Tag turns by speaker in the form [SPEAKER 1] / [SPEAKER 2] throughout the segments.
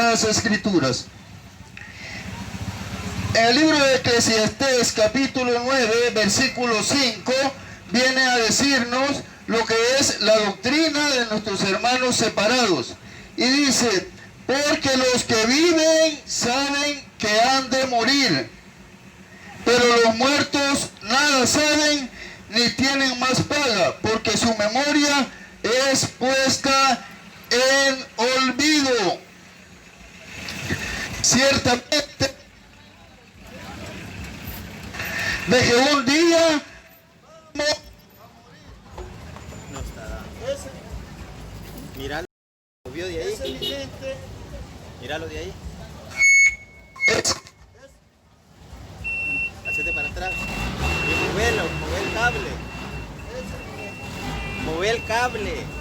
[SPEAKER 1] Sagradas Escrituras. En el libro de Eclesiastés, capítulo 9, versículo 5, viene a decirnos lo que es la doctrina de nuestros hermanos separados. Y dice, porque los que viven saben que han de morir, pero los muertos nada saben ni tienen más paga, porque su memoria es puesta en olvido. Ciertamente, de que un día
[SPEAKER 2] No está dando. Míralo, lo vio de ahí. Míralo de ahí. Hacete para atrás. Y mueve el cable. Mueve el cable.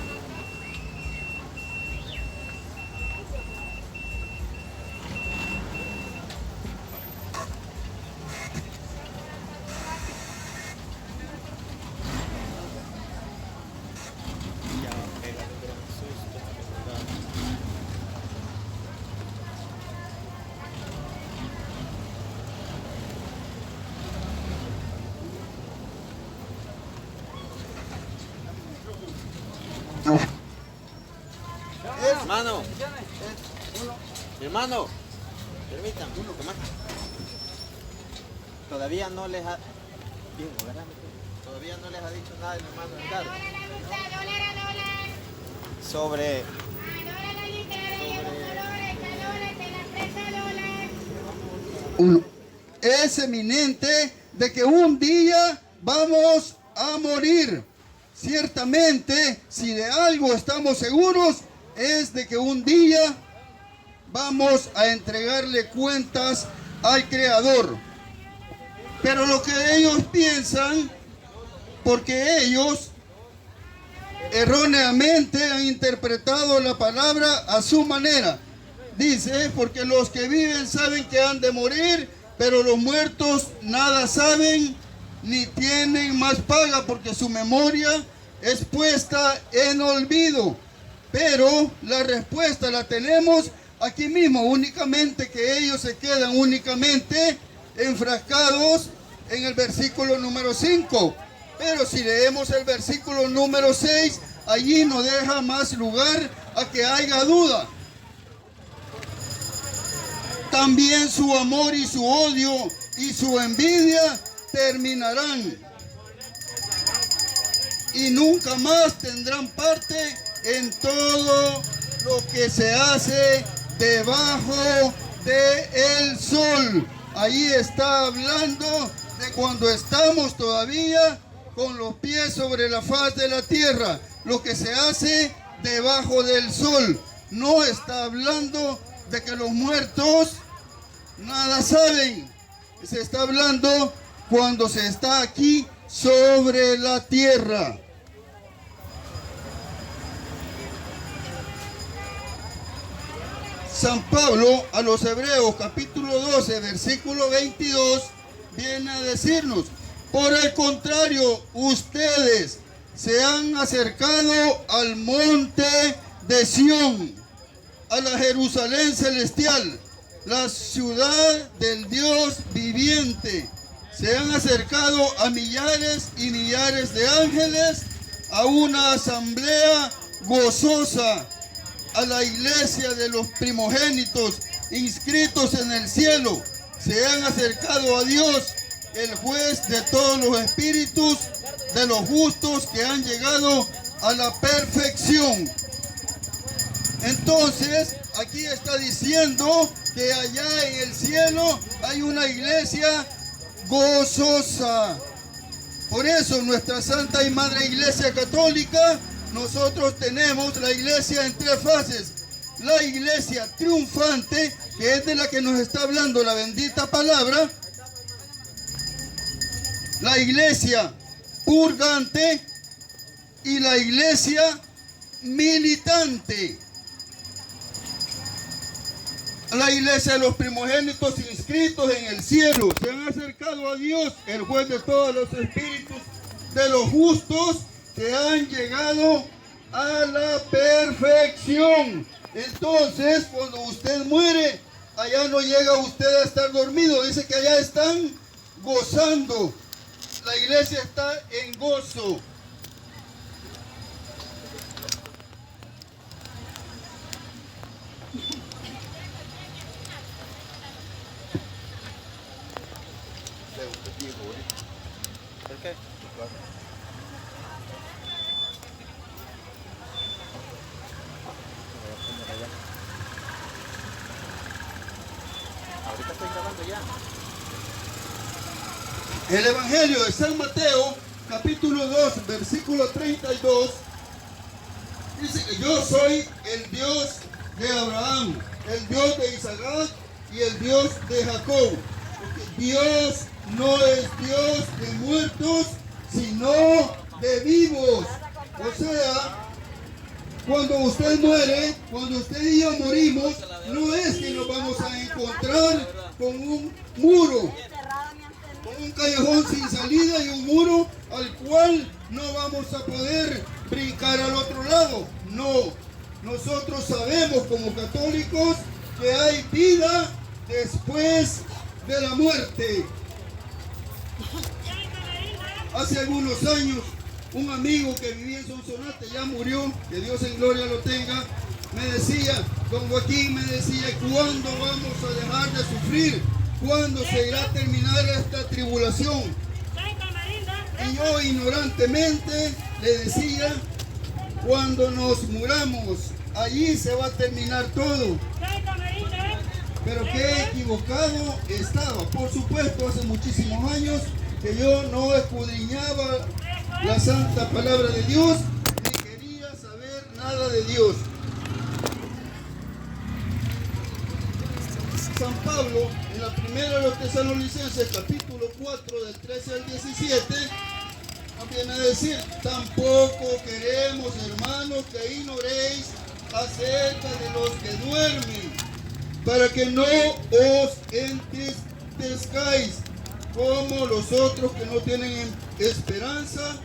[SPEAKER 2] Ya va a pegar un gran susto. Hermano, hermano, permítame, toma. Todavía no les ha... Bien, todavía no les ha dicho nada el hermano Ricardo sobre
[SPEAKER 3] es eminente de que un día vamos a morir. Ciertamente, si de algo estamos seguros, es de que un día vamos a entregarle cuentas al Creador. Pero lo que ellos piensan, porque ellos erróneamente han interpretado la palabra a su manera. Dice, porque los que viven saben que han de morir, pero los muertos nada saben ni tienen más paga, porque su memoria es puesta en olvido. Pero la respuesta la tenemos aquí mismo, únicamente que ellos se quedan únicamente enfrascados en el versículo número 5. Pero si leemos el versículo número 6, allí no deja más lugar a que haya duda. También su amor y su odio y su envidia terminarán. Y nunca más tendrán parte en todo lo que se hace debajo del sol. Ahí está hablando de cuando estamos todavía con los pies sobre la faz de la tierra, lo que se hace debajo del sol. No está hablando de que los muertos nada saben. Se está hablando cuando se está aquí sobre la tierra. San Pablo a los Hebreos capítulo 12 versículo 22 viene a decirnos: por el contrario, ustedes se han acercado al monte de Sión, a la Jerusalén celestial, la ciudad del Dios viviente. Se han acercado a millares y millares de ángeles, a una asamblea gozosa, a la iglesia de los primogénitos inscritos en el cielo. Se han acercado a Dios, el juez de todos los espíritus, de los justos que han llegado a la perfección. Entonces, aquí está diciendo que allá en el cielo hay una iglesia gozosa. Por eso nuestra Santa y Madre Iglesia Católica, nosotros tenemos la iglesia en tres fases. La iglesia triunfante, que es de la que nos está hablando la bendita palabra. La iglesia purgante y la iglesia militante. La iglesia de los primogénitos inscritos en el cielo se han acercado a Dios, el juez de todos los espíritus de los justos, que han llegado a la perfección. Entonces, cuando usted muere, allá no llega usted a estar dormido. Dice que allá están gozando. La iglesia está en gozo.
[SPEAKER 2] ¿Por qué? Ahorita estoy grabando ya.
[SPEAKER 3] El Evangelio de San Mateo, capítulo 2, versículo 32, dice que yo soy el Dios de Abraham, el Dios de Isaac y el Dios de Jacob. Porque Dios no es Dios de muertos, sino de vivos. O sea, cuando usted muere, cuando usted y yo morimos, no es que nos vamos a encontrar con un muro, con un callejón sin salida y un muro al cual no vamos a poder brincar al otro lado. No, nosotros sabemos como católicos que hay vida después de la muerte. Hace algunos años, un amigo que vivía en Sonsonate, ya murió, que Dios en gloria lo tenga, me decía, don Joaquín, me decía, ¿cuándo vamos a dejar de sufrir? ¿Cuándo se irá a terminar esta tribulación? Y yo ignorantemente le decía, cuando nos muramos, allí se va a terminar todo. Pero qué equivocado estaba. Por supuesto, hace muchísimos años que yo no escudriñaba la santa palabra de Dios, ni quería saber nada de Dios. San Pablo, en la primera de los Tesalonicenses, capítulo 4, del 13 al 17, nos viene a decir, tampoco queremos, hermanos, que ignoréis acerca de los que duermen, para que no os entristezcáis como los otros que no tienen esperanza,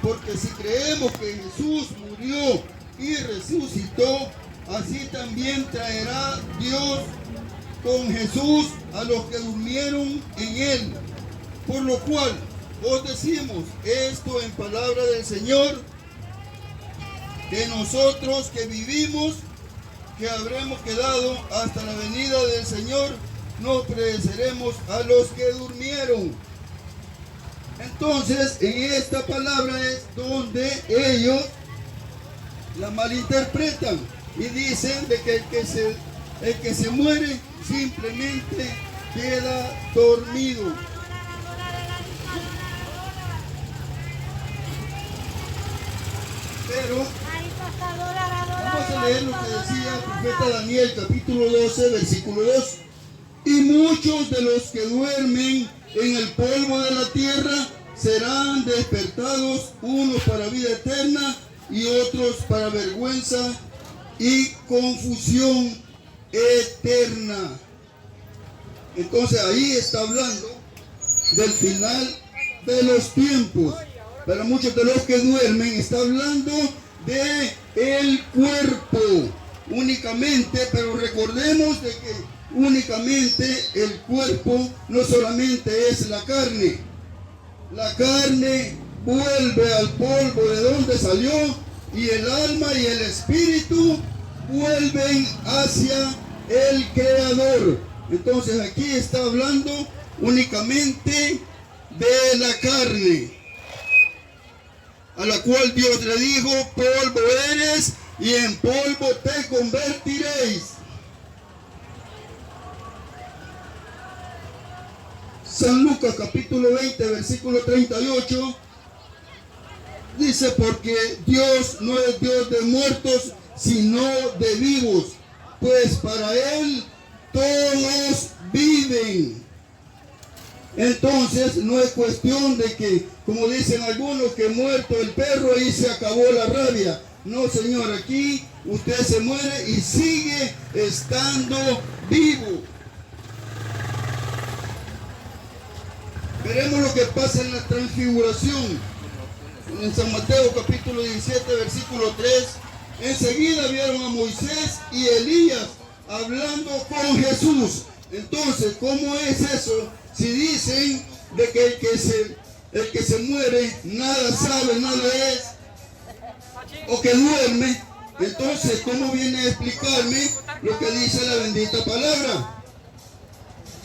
[SPEAKER 3] porque si creemos que Jesús murió y resucitó, así también traerá Dios con Jesús a los que durmieron en él. Por lo cual os decimos esto en palabra del Señor, que nosotros que vivimos, que habremos quedado hasta la venida del Señor, no pereceremos a los que durmieron. Entonces, en esta palabra es donde ellos la malinterpretan y dicen de que el que se muere simplemente queda dormido. Pero vamos a leer lo que decía el profeta Daniel, capítulo 12, versículo 2. Y muchos de los que duermen en el polvo de la tierra serán despertados, unos para vida eterna y otros para vergüenza y confusión eterna. Entonces ahí está hablando del final de los tiempos. Para muchos de los que duermen está hablando de el cuerpo únicamente, pero recordemos de que únicamente el cuerpo no solamente es la carne. La carne vuelve al polvo de donde salió y el alma y el espíritu vuelven hacia el Creador. Entonces aquí está hablando únicamente de la carne, a la cual Dios le dijo, polvo eres y en polvo te convertiréis. San Lucas capítulo 20, versículo 38, dice, porque Dios no es Dios de muertos, sino de vivos, pues para Él todos viven. Entonces no es cuestión de que, como dicen algunos, que muerto el perro y se acabó la rabia. No, señor, aquí usted se muere y sigue estando vivo. Veremos lo que pasa en la transfiguración. En San Mateo capítulo 17, versículo 3, Enseguida vieron a Moisés y Elías hablando con Jesús. Entonces, ¿cómo es eso? Si dicen de que el que se muere nada sabe, nada es, o que duerme, entonces, ¿cómo viene a explicarme lo que dice la bendita palabra?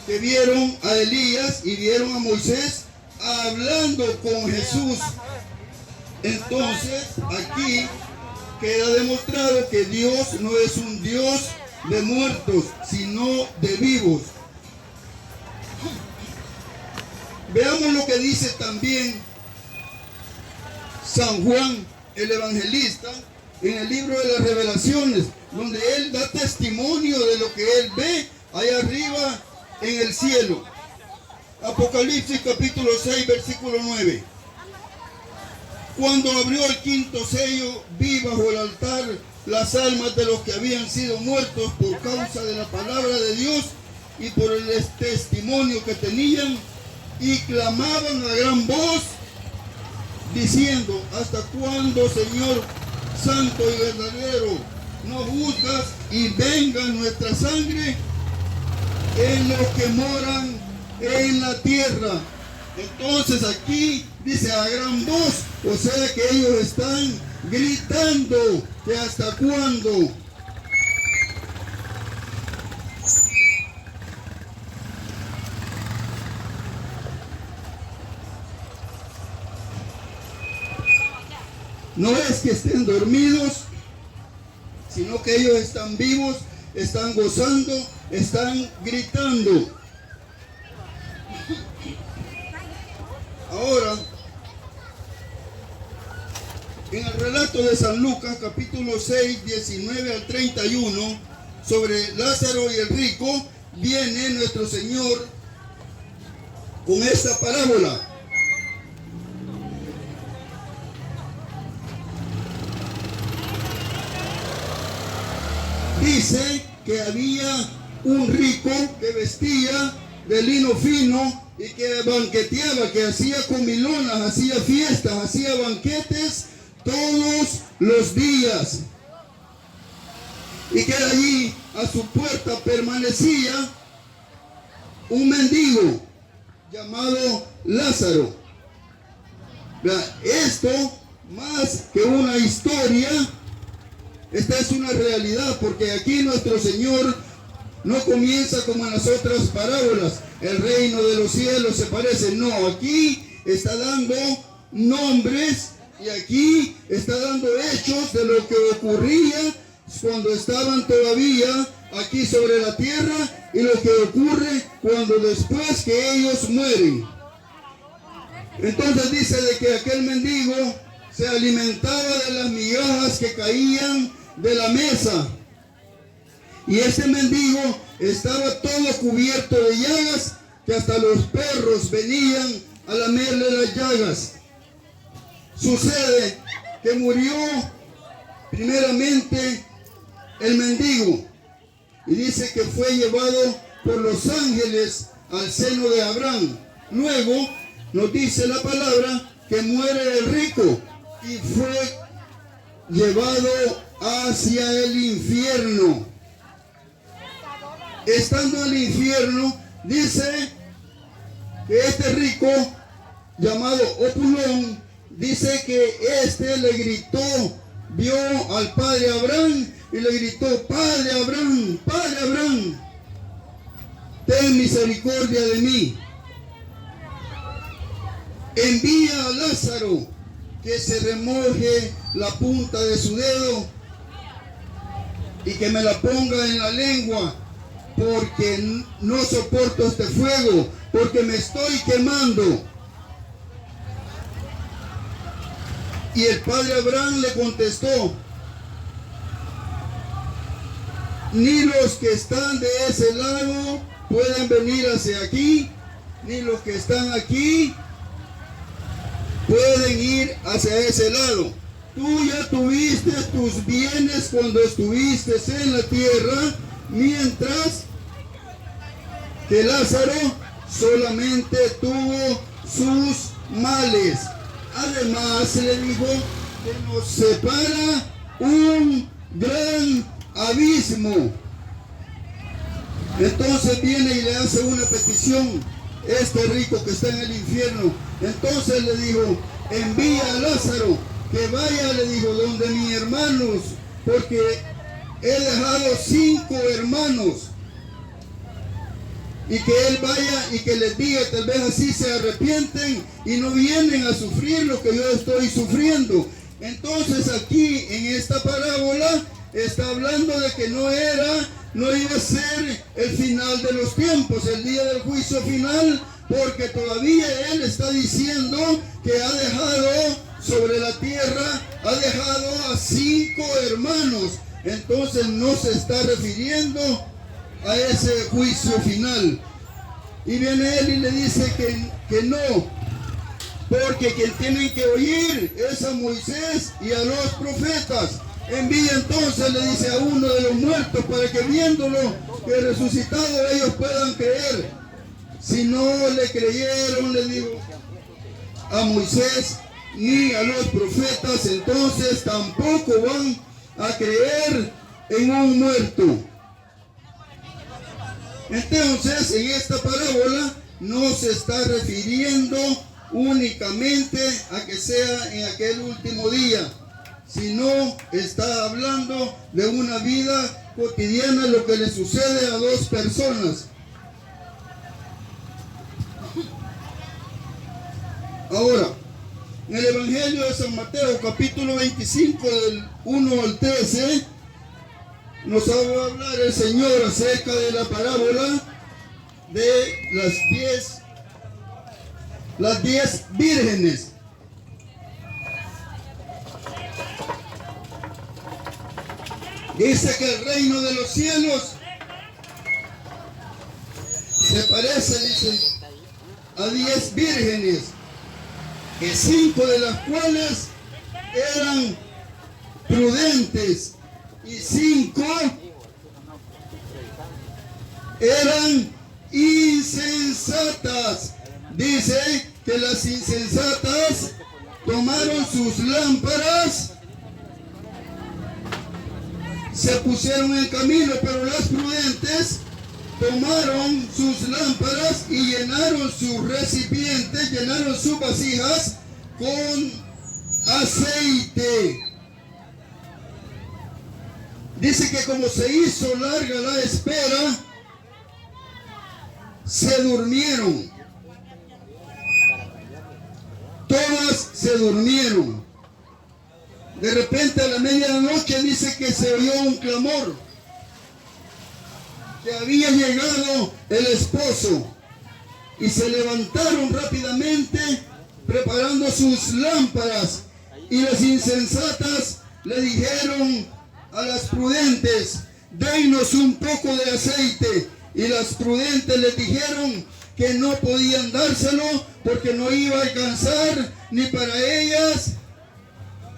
[SPEAKER 3] Que vieron a Elías y vieron a Moisés hablando con Jesús. Entonces, aquí queda demostrado que Dios no es un Dios de muertos, sino de vivos. Veamos lo que dice también San Juan, el evangelista, en el libro de las Revelaciones, donde él da testimonio de lo que él ve allá arriba en el cielo. Apocalipsis capítulo 6, versículo 9. Cuando abrió el quinto sello, vi bajo el altar las almas de los que habían sido muertos por causa de la palabra de Dios y por el testimonio que tenían, y clamaban a gran voz, diciendo: ¿hasta cuándo, Señor santo y verdadero, no juzgas y venga nuestra sangre en los que moran en la tierra? Entonces aquí dice a gran voz, o sea que ellos están gritando que hasta cuándo. No es que estén dormidos, sino que ellos están vivos, están gozando, están gritando. Ahora, en el relato de San Lucas, capítulo 6, 19 al 31, sobre Lázaro y el rico, viene nuestro Señor con esta parábola. Dice que había un rico que vestía de lino fino y que banqueteaba, que hacía comilonas, hacía fiestas, hacía banquetes todos los días. Y que allí a su puerta permanecía un mendigo llamado Lázaro. Esto, más que una historia, esta es una realidad, porque aquí nuestro Señor no comienza como en las otras parábolas: el reino de los cielos se parece. No, aquí está dando nombres y aquí está dando hechos de lo que ocurría cuando estaban todavía aquí sobre la tierra y lo que ocurre cuando después que ellos mueren. Entonces dice de que aquel mendigo se alimentaba de las migajas que caían de la mesa. Y ese mendigo estaba todo cubierto de llagas, que hasta los perros venían a lamerle las llagas. Sucede que murió primeramente el mendigo. Y dice que fue llevado por los ángeles al seno de Abraham. Luego nos dice la palabra que muere el rico y fue llevado hacia el infierno. Estando en el infierno, dice que este rico llamado Opulón, dice que este le gritó, vio al padre Abraham y le gritó: Padre Abraham, ten misericordia de mí. Envía a Lázaro que se remoje la punta de su dedo y que me la ponga en la lengua, porque no soporto este fuego, porque me estoy quemando. Y el padre Abraham le contestó: ni los que están de ese lado pueden venir hacia aquí, ni los que están aquí pueden ir hacia ese lado. Tú ya tuviste tus bienes cuando estuviste en la tierra, mientras que Lázaro solamente tuvo sus males. Además, le dijo que nos separa un gran abismo. Entonces viene y le hace una petición este rico que está en el infierno. Entonces le dijo, envía a Lázaro que vaya, le dijo, donde mis hermanos, porque he dejado 5 hermanos, y que él vaya y que les diga, tal vez así se arrepienten y no vienen a sufrir lo que yo estoy sufriendo. Entonces aquí en esta parábola está hablando de que no iba a ser el final de los tiempos, el día del juicio final, porque todavía él está diciendo que ha dejado sobre la tierra, ha dejado a 5 hermanos. Entonces no se está refiriendo a ese juicio final. Y viene él y le dice que no, porque quien tienen que oír es a Moisés y a los profetas. Envía entonces, le dice, a uno de los muertos para que viéndolo que resucitado ellos puedan creer. Si no le creyeron, le digo, a Moisés ni a los profetas, entonces tampoco van a creer en un muerto. Entonces, en esta parábola no se está refiriendo únicamente a que sea en aquel último día, sino está hablando de una vida cotidiana, lo que le sucede a 2 personas. Ahora, en el Evangelio de San Mateo, capítulo 25, del 1 al 13, nos va a hablar el Señor acerca de la parábola de las 10 vírgenes. Dice que el reino de los cielos se parece, dice, a 10 vírgenes, que 5 de las cuales eran prudentes y 5 eran insensatas. Dice que las insensatas tomaron sus lámparas, se pusieron en camino, pero las prudentes tomaron sus lámparas y llenaron sus recipientes, llenaron sus vasijas con aceite. Dice que como se hizo larga la espera, se durmieron. Todas se durmieron. De repente a la medianoche dice que se oyó un clamor, que había llegado el esposo, y se levantaron rápidamente preparando sus lámparas, y las insensatas le dijeron a las prudentes, denos un poco de aceite, y las prudentes les dijeron que no podían dárselo porque no iba a alcanzar ni para ellas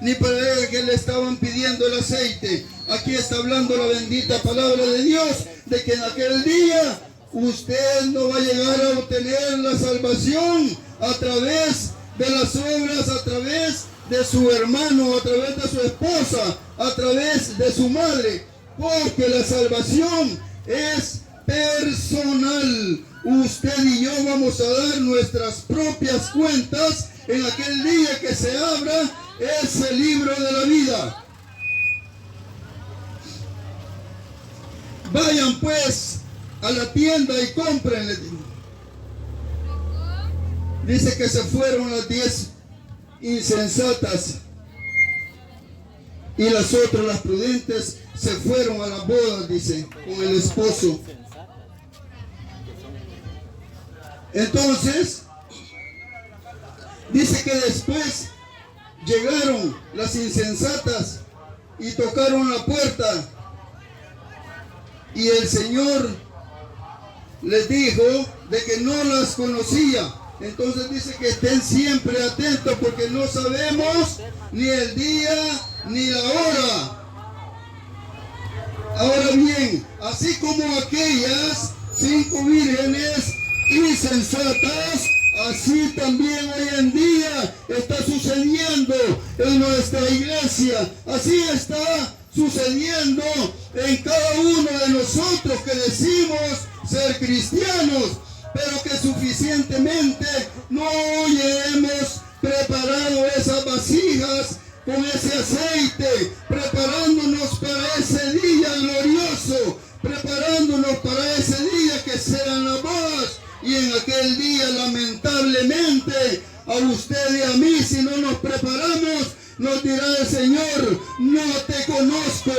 [SPEAKER 3] ni para el que le estaban pidiendo el aceite. Aquí está hablando la bendita palabra de Dios, de que en aquel día usted no va a llegar a obtener la salvación a través de las obras, a través de su hermano, a través de su esposa, a través de su madre, porque la salvación es personal. Usted y yo vamos a dar nuestras propias cuentas en aquel día que se abra ese libro de la vida. Vayan pues a la tienda y compren. Dice que se fueron las 10 insensatas y las otras, las prudentes, se fueron a las bodas, dice, con el esposo. Entonces, dice que después llegaron las insensatas y tocaron la puerta, y el Señor les dijo de que no las conocía. Entonces dice que estén siempre atentos, porque no sabemos ni el día ni la hora. Ahora bien, así como aquellas 5 vírgenes insensatas, Así también hoy en día está sucediendo en nuestra iglesia. Así está sucediendo en cada uno de nosotros que decimos ser cristianos, pero que suficientemente no hemos preparado esas vasijas con ese aceite, preparándonos para ese día glorioso, preparándonos para ese día que serán las bodas. Y en aquel día, lamentablemente, a usted y a mí, si no nos preparamos, nos dirá el Señor: no te conozco.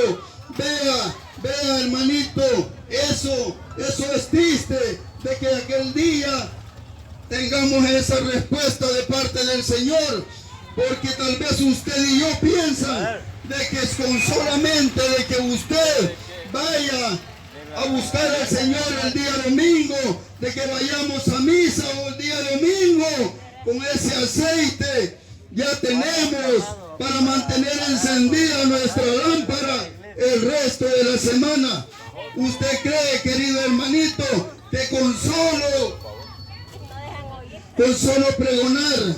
[SPEAKER 3] Vea, hermanito, eso es triste, de que aquel día tengamos esa respuesta de parte del Señor, porque tal vez usted y yo piensan de que es con solamente de que usted vaya a buscar al Señor el día domingo, de que vayamos a misa o el día domingo, con ese aceite ya tenemos para mantener encendida nuestra lámpara el resto de la semana. ¿Usted cree, querido hermanito, que con solo pregonar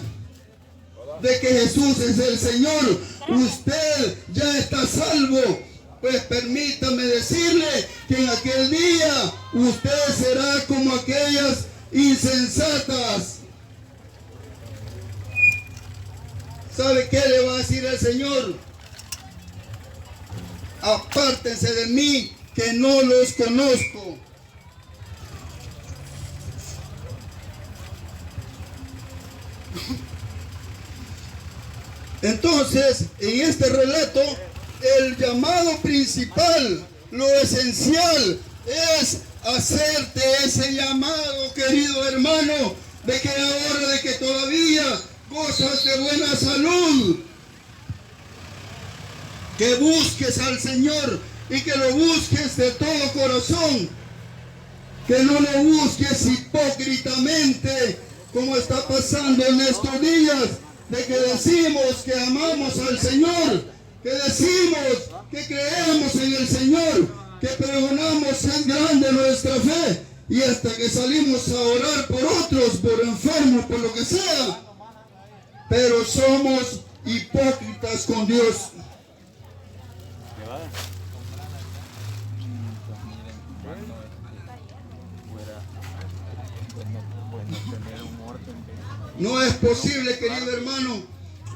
[SPEAKER 3] de que Jesús es el Señor, usted ya está salvo? Pues permítame decirle que en aquel día usted será como aquellas insensatas. ¿Sabe qué le va a decir el Señor? Apártense de mí, que no los conozco. Entonces, en este relato, el llamado principal, lo esencial, es hacerte ese llamado, querido hermano, de que ahora, de que todavía gozas de buena salud, que busques al Señor y que lo busques de todo corazón, que no lo busques hipócritamente, como está pasando en estos días, de que decimos que amamos al Señor, que decimos que creemos en el Señor, que pregonamos en grande nuestra fe, y hasta que salimos a orar por otros, por enfermos, por lo que sea, pero somos hipócritas con Dios. No es posible, querido hermano,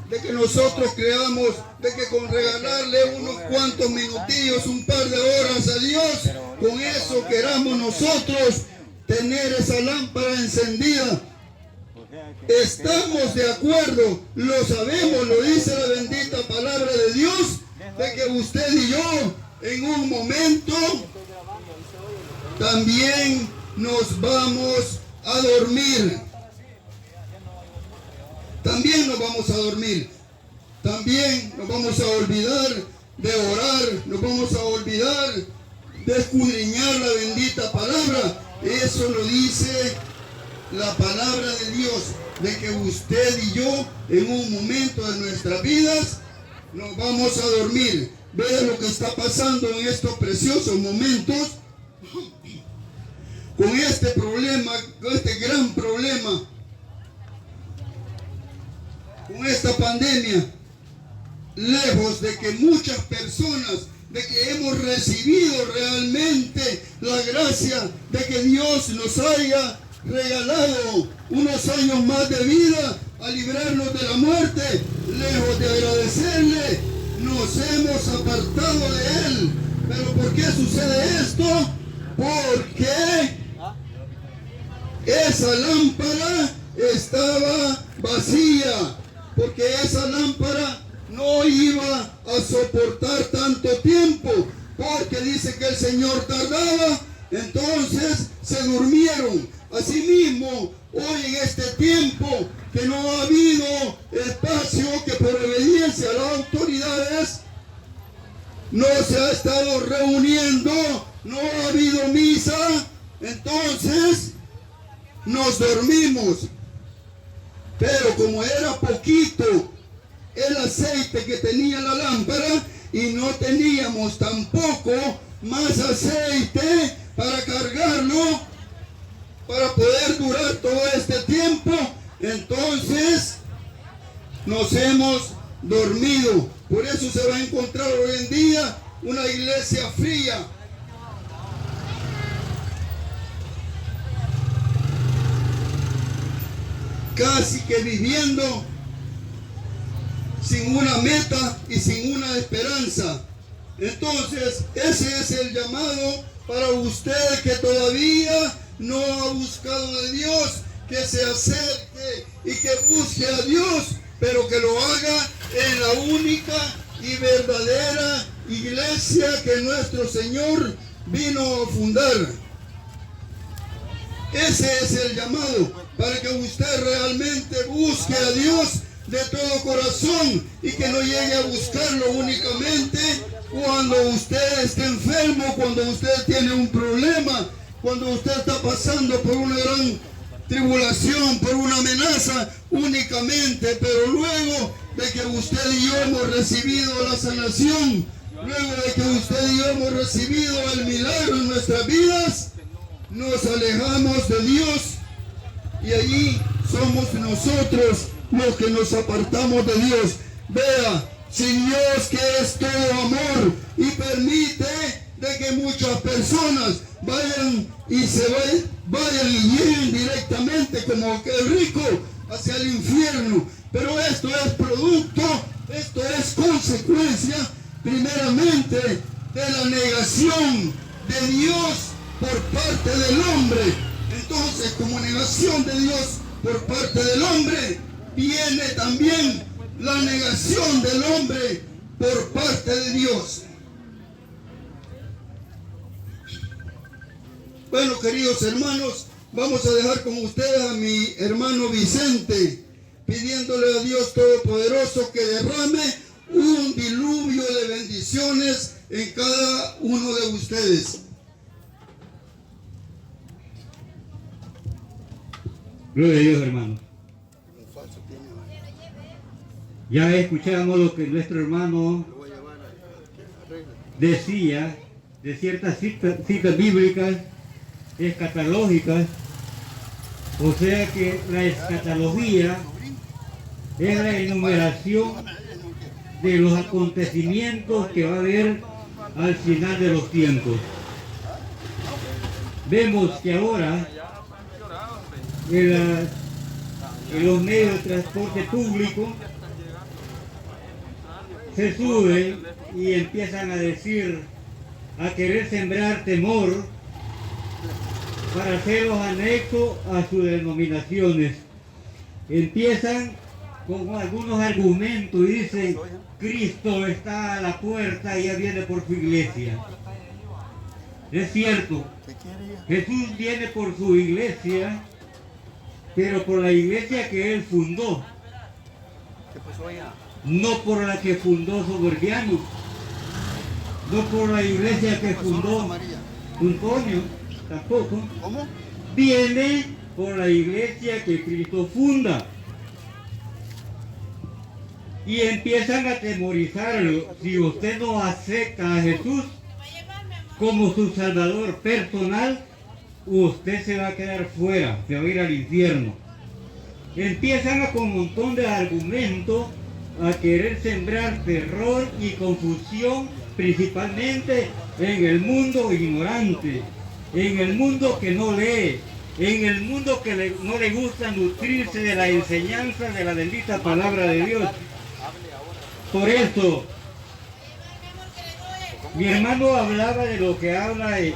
[SPEAKER 3] de que nosotros creamos de que con regalarle unos cuantos minutillos, un par de horas a Dios, con eso queramos nosotros tener esa lámpara encendida. Estamos de acuerdo, lo sabemos, lo dice la bendita palabra de Dios, de que usted y yo en un momento también nos vamos a dormir. También nos vamos a dormir, también nos vamos a olvidar de orar, nos vamos a olvidar de escudriñar la bendita palabra. Eso lo dice la palabra de Dios, de que usted y yo en un momento de nuestras vidas nos vamos a dormir. Vea lo que está pasando en estos preciosos momentos con este problema, con este gran problema, con esta pandemia, lejos de que muchas personas, de que hemos recibido realmente la gracia de que Dios nos haya regalado unos años más de vida a librarnos de la muerte, lejos de agradecerle, nos hemos apartado de Él. ¿Pero por qué sucede esto? Porque esa lámpara estaba vacía, porque esa lámpara no iba a soportar tanto tiempo, porque dice que el Señor tardaba, entonces se durmieron. Asimismo, hoy en este tiempo que no ha habido espacio, que por obediencia a las autoridades no se ha estado reuniendo, no ha habido misa, entonces nos dormimos. Pero como era poquito el aceite que tenía la lámpara y no teníamos tampoco más aceite para cargarlo, para poder durar todo este tiempo, entonces nos hemos dormido. Por eso se va a encontrar hoy en día una iglesia fría. Casi que viviendo sin una meta y sin una esperanza. Entonces, ese es el llamado para usted que todavía no ha buscado de Dios, que se acerque y que busque a Dios, pero que lo haga en la única y verdadera iglesia que nuestro Señor vino a fundar. Ese es el llamado, para que usted realmente busque a Dios de todo corazón y que no llegue a buscarlo únicamente cuando usted esté enfermo, cuando usted tiene un problema, cuando usted está pasando por una gran tribulación, por una amenaza únicamente, pero luego de que usted y yo hemos recibido la sanación, luego de que usted y yo hemos recibido el milagro en nuestras vidas, nos alejamos de Dios y allí somos nosotros los que nos apartamos de Dios. Vea, sin Dios que es todo amor y permite de que muchas personas vayan y y lleguen directamente como aquel rico hacia el infierno. Pero esto es producto, esto es consecuencia primeramente de la negación de Dios por parte del hombre. Entonces, como negación de Dios por parte del hombre, viene también la negación del hombre por parte de Dios. Bueno, queridos hermanos, vamos a dejar con ustedes a mi hermano Vicente, pidiéndole a Dios Todopoderoso que derrame un diluvio de bendiciones en cada uno de ustedes.
[SPEAKER 4] Gloria a Dios, hermanos. Ya escuchamos lo que nuestro hermano decía de ciertas citas bíblicas escatológicas, o sea que la escatología es la enumeración de los acontecimientos que va a haber al final de los tiempos. Vemos que ahora en los medios de transporte público se suben y empiezan a decir, a querer sembrar temor para hacerlos anexos a sus denominaciones. Empiezan con algunos argumentos y dicen, Cristo está a la puerta y ya viene por su iglesia. Es cierto, Jesús viene por su iglesia, pero por la iglesia que él fundó, no por la que fundó Soberbiano, no por la iglesia que fundó Antonio, tampoco. Viene por la iglesia que Cristo funda. Y empiezan a atemorizarlo. Si usted no acepta a Jesús como su Salvador personal, usted se va a quedar fuera, se va a ir al infierno. Empiezan con un montón de argumentos a querer sembrar terror y confusión, principalmente en el mundo ignorante, en el mundo que no lee, en el mundo que no le gusta nutrirse de la enseñanza de la bendita palabra de Dios. Por eso, mi hermano hablaba de lo que habla en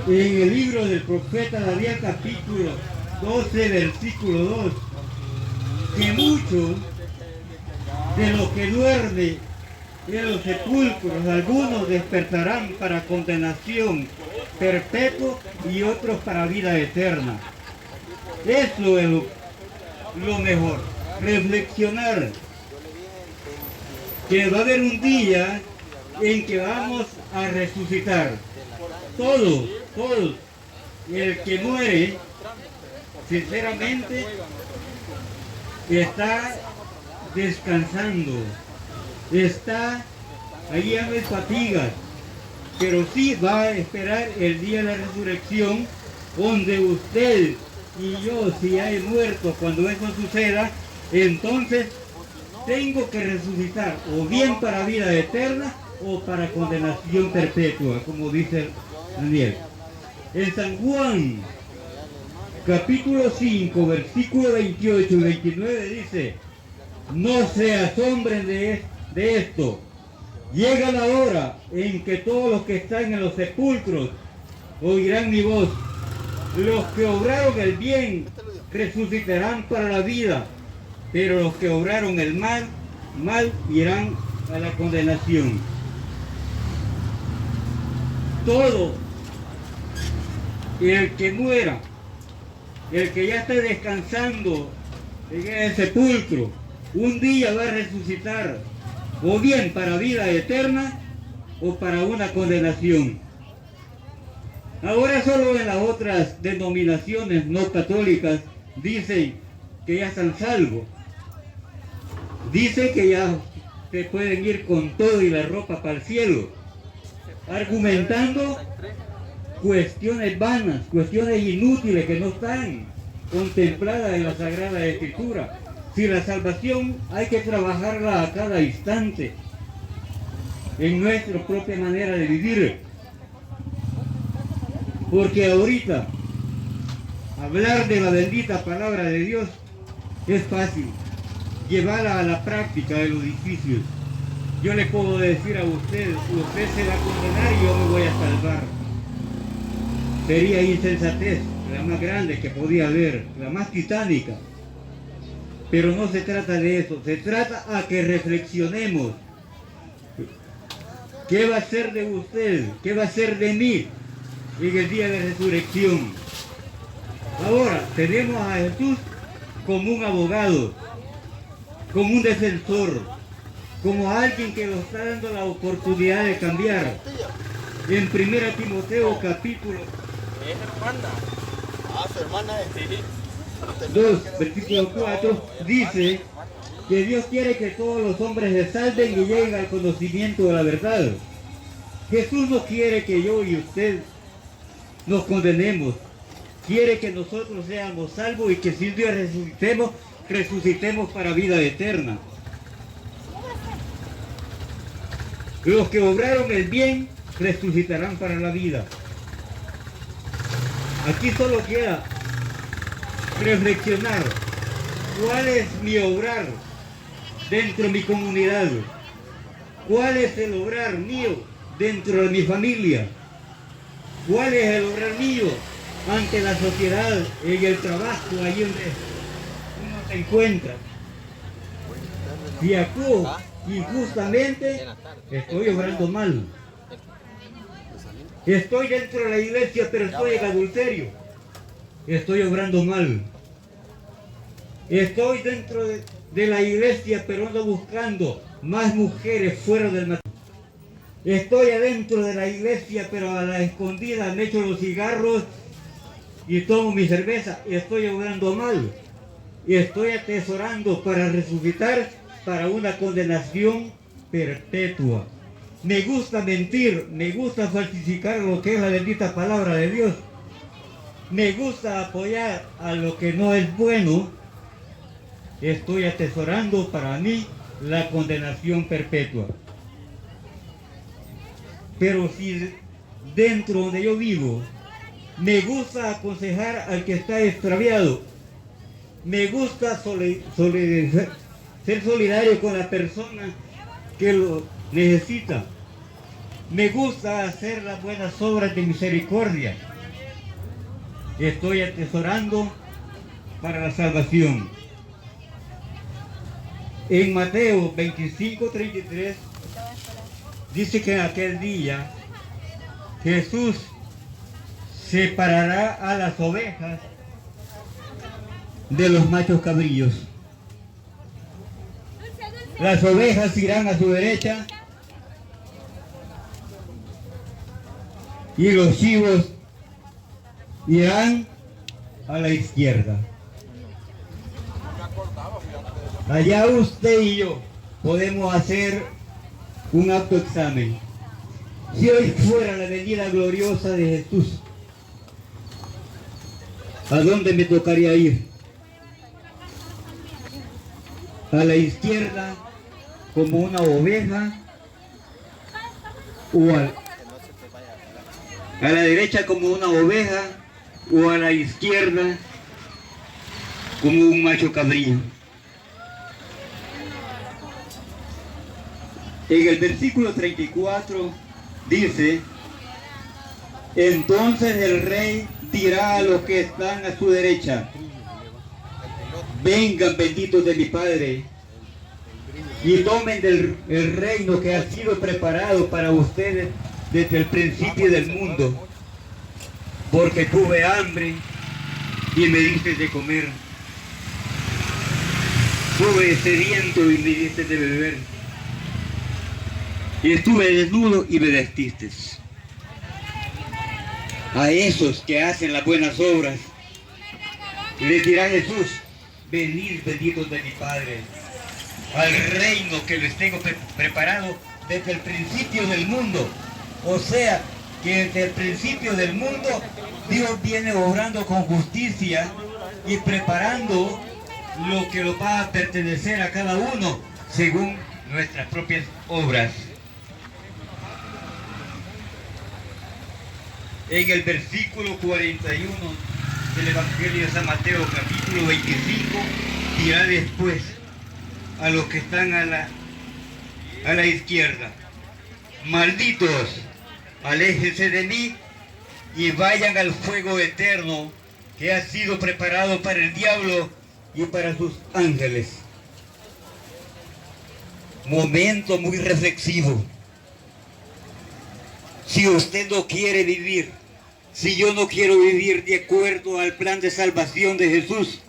[SPEAKER 4] el libro del profeta Daniel, capítulo 12, versículo 2, que muchos de los que duermen en los sepulcros, algunos despertarán para condenación perpetua y otros para vida eterna. Eso es lo mejor, reflexionar que va a haber un día en que vamos a resucitar. Todos, el que muere, sinceramente, está descansando, está ahí a las fatigas, pero sí va a esperar el día de la resurrección, donde usted y yo si hay muerto cuando eso suceda, entonces tengo que resucitar o bien para vida eterna o para condenación perpetua, como dice Daniel. En San Juan, capítulo 5, versículo 28 y 29 dice: no se asombren de esto. Llega la hora en que todos los que están en los sepulcros oirán mi voz. Los que obraron el bien resucitarán para la vida, pero los que obraron el mal irán a la condenación. Todo el que muera, el que ya esté descansando en el sepulcro, un día va a resucitar, o bien para vida eterna o para una condenación. Ahora solo en las otras denominaciones no católicas dicen que ya están salvos. Dicen que ya se pueden ir con todo y la ropa para el cielo, argumentando cuestiones vanas, cuestiones inútiles que no están contempladas en la Sagrada Escritura. Si la salvación hay que trabajarla a cada instante, en nuestra propia manera de vivir. Porque ahorita, hablar de la bendita palabra de Dios es fácil, llevarla a la práctica de lo difícil. Yo le puedo decir a usted se va a condenar y yo me voy a salvar. Sería insensatez, la más grande que podía haber, la más titánica. Pero no se trata de eso, se trata a que reflexionemos. ¿Qué va a ser de usted? ¿Qué va a ser de mí en el día de resurrección? Ahora tenemos a Jesús como un abogado, como un defensor, como alguien que nos está dando la oportunidad de cambiar. En 1 Timoteo capítulo 2, versículo 4, dice que Dios quiere que todos los hombres se salven y lleguen al conocimiento de la verdad. Jesús no quiere que yo y usted nos condenemos. Quiere que nosotros seamos salvos y que si un día resucitemos para vida eterna. Los que obraron el bien resucitarán para la vida. Aquí solo queda reflexionar cuál es mi obrar dentro de mi comunidad, cuál es el obrar mío dentro de mi familia, cuál es el obrar mío ante la sociedad, en el trabajo, ahí donde uno se encuentra. Si actúo injustamente, estoy obrando mal. Estoy dentro de la iglesia, pero estoy en adulterio. Estoy obrando mal. Estoy dentro de la iglesia, pero ando buscando más mujeres fuera del matrimonio. Estoy adentro de la iglesia, pero a la escondida me echo los cigarros y tomo mi cerveza. Estoy obrando mal. Y estoy atesorando para resucitar para una condenación perpetua. Me gusta mentir, me gusta falsificar lo que es la bendita palabra de Dios. Me gusta apoyar a lo que no es bueno. Estoy atesorando para mí la condenación perpetua. Pero si dentro donde yo vivo me gusta aconsejar al que está extraviado, me gusta ser solidario con la persona que lo necesita, me gusta hacer las buenas obras de misericordia, estoy atesorando para la salvación. En Mateo 25:33 dice que en aquel día Jesús separará a las ovejas de los machos cabrillos. Las ovejas irán a su derecha y los chivos irán a la izquierda. Allá usted y yo podemos hacer un autoexamen. Si hoy fuera la venida gloriosa de Jesús, ¿A dónde me tocaría ir? ¿A la izquierda como una oveja o a la derecha como una oveja o a la izquierda como un macho cabrío? En el versículo 34 dice: entonces el rey dirá a los que están a su derecha: vengan, benditos de mi Padre, y tomen el reino que ha sido preparado para ustedes desde el principio del mundo, porque tuve hambre y me diste de comer, tuve sediento y me diste de beber, y estuve desnudo y me vestiste. A esos que hacen las buenas obras les dirá Jesús: venid, benditos de mi Padre, al reino que les tengo preparado desde el principio del mundo. O sea, que desde el principio del mundo Dios viene obrando con justicia y preparando lo que lo va a pertenecer a cada uno según nuestras propias obras. En el versículo 41 del Evangelio de San Mateo, capítulo 25, dirá después a los que están a la izquierda: malditos, aléjense de mí y vayan al fuego eterno que ha sido preparado para el diablo y para sus ángeles. Momento muy reflexivo. Si usted no quiere vivir, si yo no quiero vivir de acuerdo al plan de salvación de Jesús,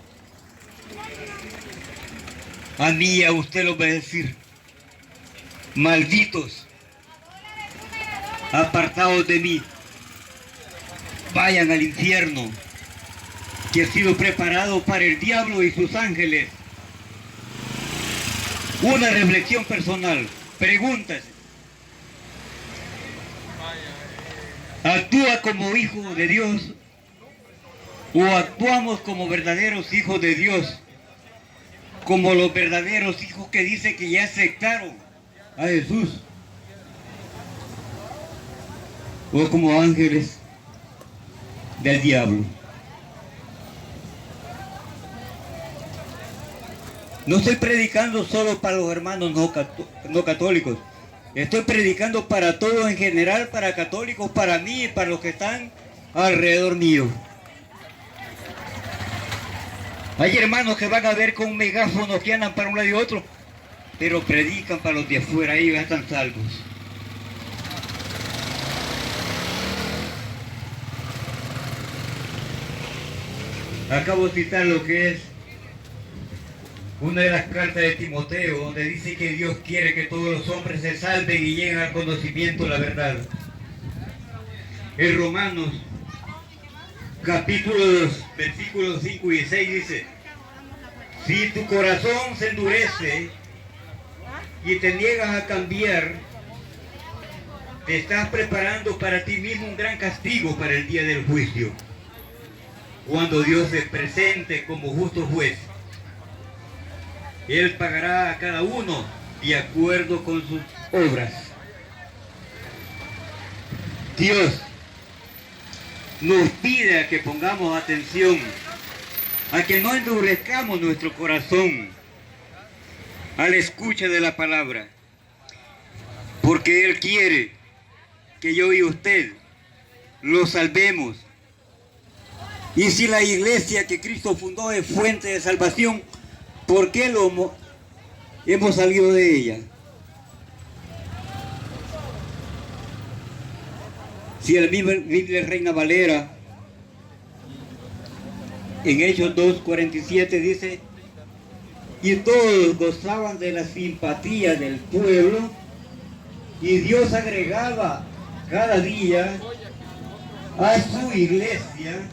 [SPEAKER 4] a mí y a usted lo va a decir: malditos, apartados de mí, vayan al infierno que ha sido preparado para el diablo y sus ángeles. Una reflexión personal. Pregúntase: ¿actúa como hijo de Dios o actuamos como verdaderos hijos de Dios, como los verdaderos hijos que dice que ya aceptaron a Jesús, o como ángeles del diablo? No estoy predicando solo para los hermanos no católicos. Estoy predicando para todos en general, para católicos, para mí y para los que están alrededor mío. Hay hermanos que van a ver con un megáfono que andan para un lado y otro, pero predican para los de afuera, ellos ya están salvos. Acabo de citar lo que es una de las cartas de Timoteo, donde dice que Dios quiere que todos los hombres se salven y lleguen al conocimiento de la verdad. En Romanos, capítulo 2, versículos 5 y 6 dice: si tu corazón se endurece y te niegas a cambiar, te estás preparando para ti mismo un gran castigo para el día del juicio, cuando Dios se presente como justo juez. Él pagará a cada uno de acuerdo con sus obras. Dios nos pide a que pongamos atención, a que no endurezcamos nuestro corazón a la escucha de la palabra, porque Él quiere que yo y usted lo salvemos. Y si la iglesia que Cristo fundó es fuente de salvación, ¿por qué hemos salido de ella? Si la Biblia Reina Valera en Hechos 2:47 dice: y todos gozaban de la simpatía del pueblo, y Dios agregaba cada día a su iglesia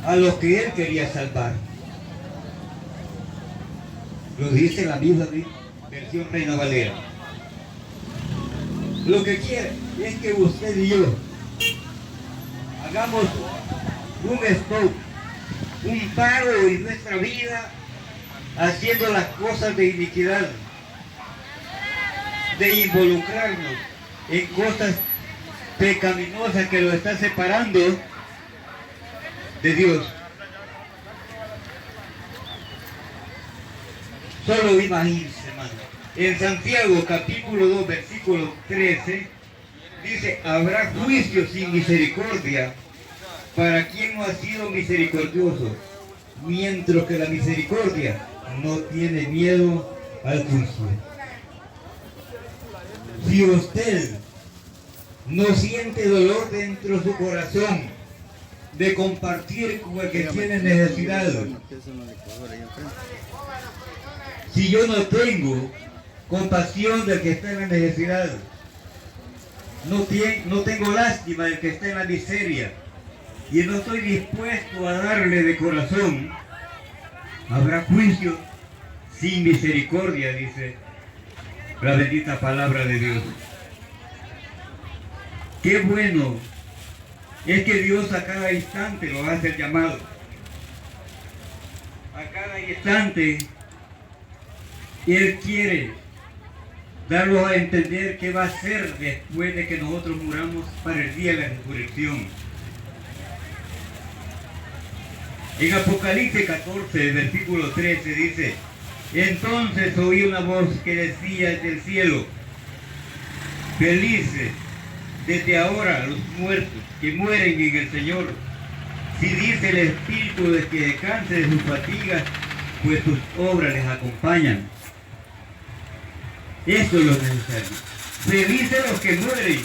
[SPEAKER 4] a los que Él quería salvar. Lo dice la misma versión Reina Valera. Lo que quiere es que usted y yo hagamos un stop, un paro en nuestra vida, haciendo las cosas de iniquidad, de involucrarnos en cosas pecaminosas que lo están separando de Dios. Solo imagínense, hermano. En Santiago capítulo 2 versículo 13 dice: habrá juicio sin misericordia para quien no ha sido misericordioso, mientras que la misericordia no tiene miedo al juicio. Si usted no siente dolor dentro de su corazón de compartir con el que tiene necesidad, si yo no tengo compasión del que está en la necesidad, no tengo lástima del que está en la miseria, y no estoy dispuesto a darle de corazón, habrá juicio sin misericordia, dice la bendita palabra de Dios. Qué bueno es que Dios a cada instante lo hace el llamado. A cada instante Él quiere darnos a entender qué va a hacer después de que nosotros muramos para el día de la resurrección. En Apocalipsis 14, versículo 13 dice: entonces oí una voz que decía desde el cielo: felices desde ahora los muertos que mueren en el Señor. Si dice el Espíritu de que descanse de sus fatigas, pues sus obras les acompañan. Esto es lo necesario. Felices los que mueren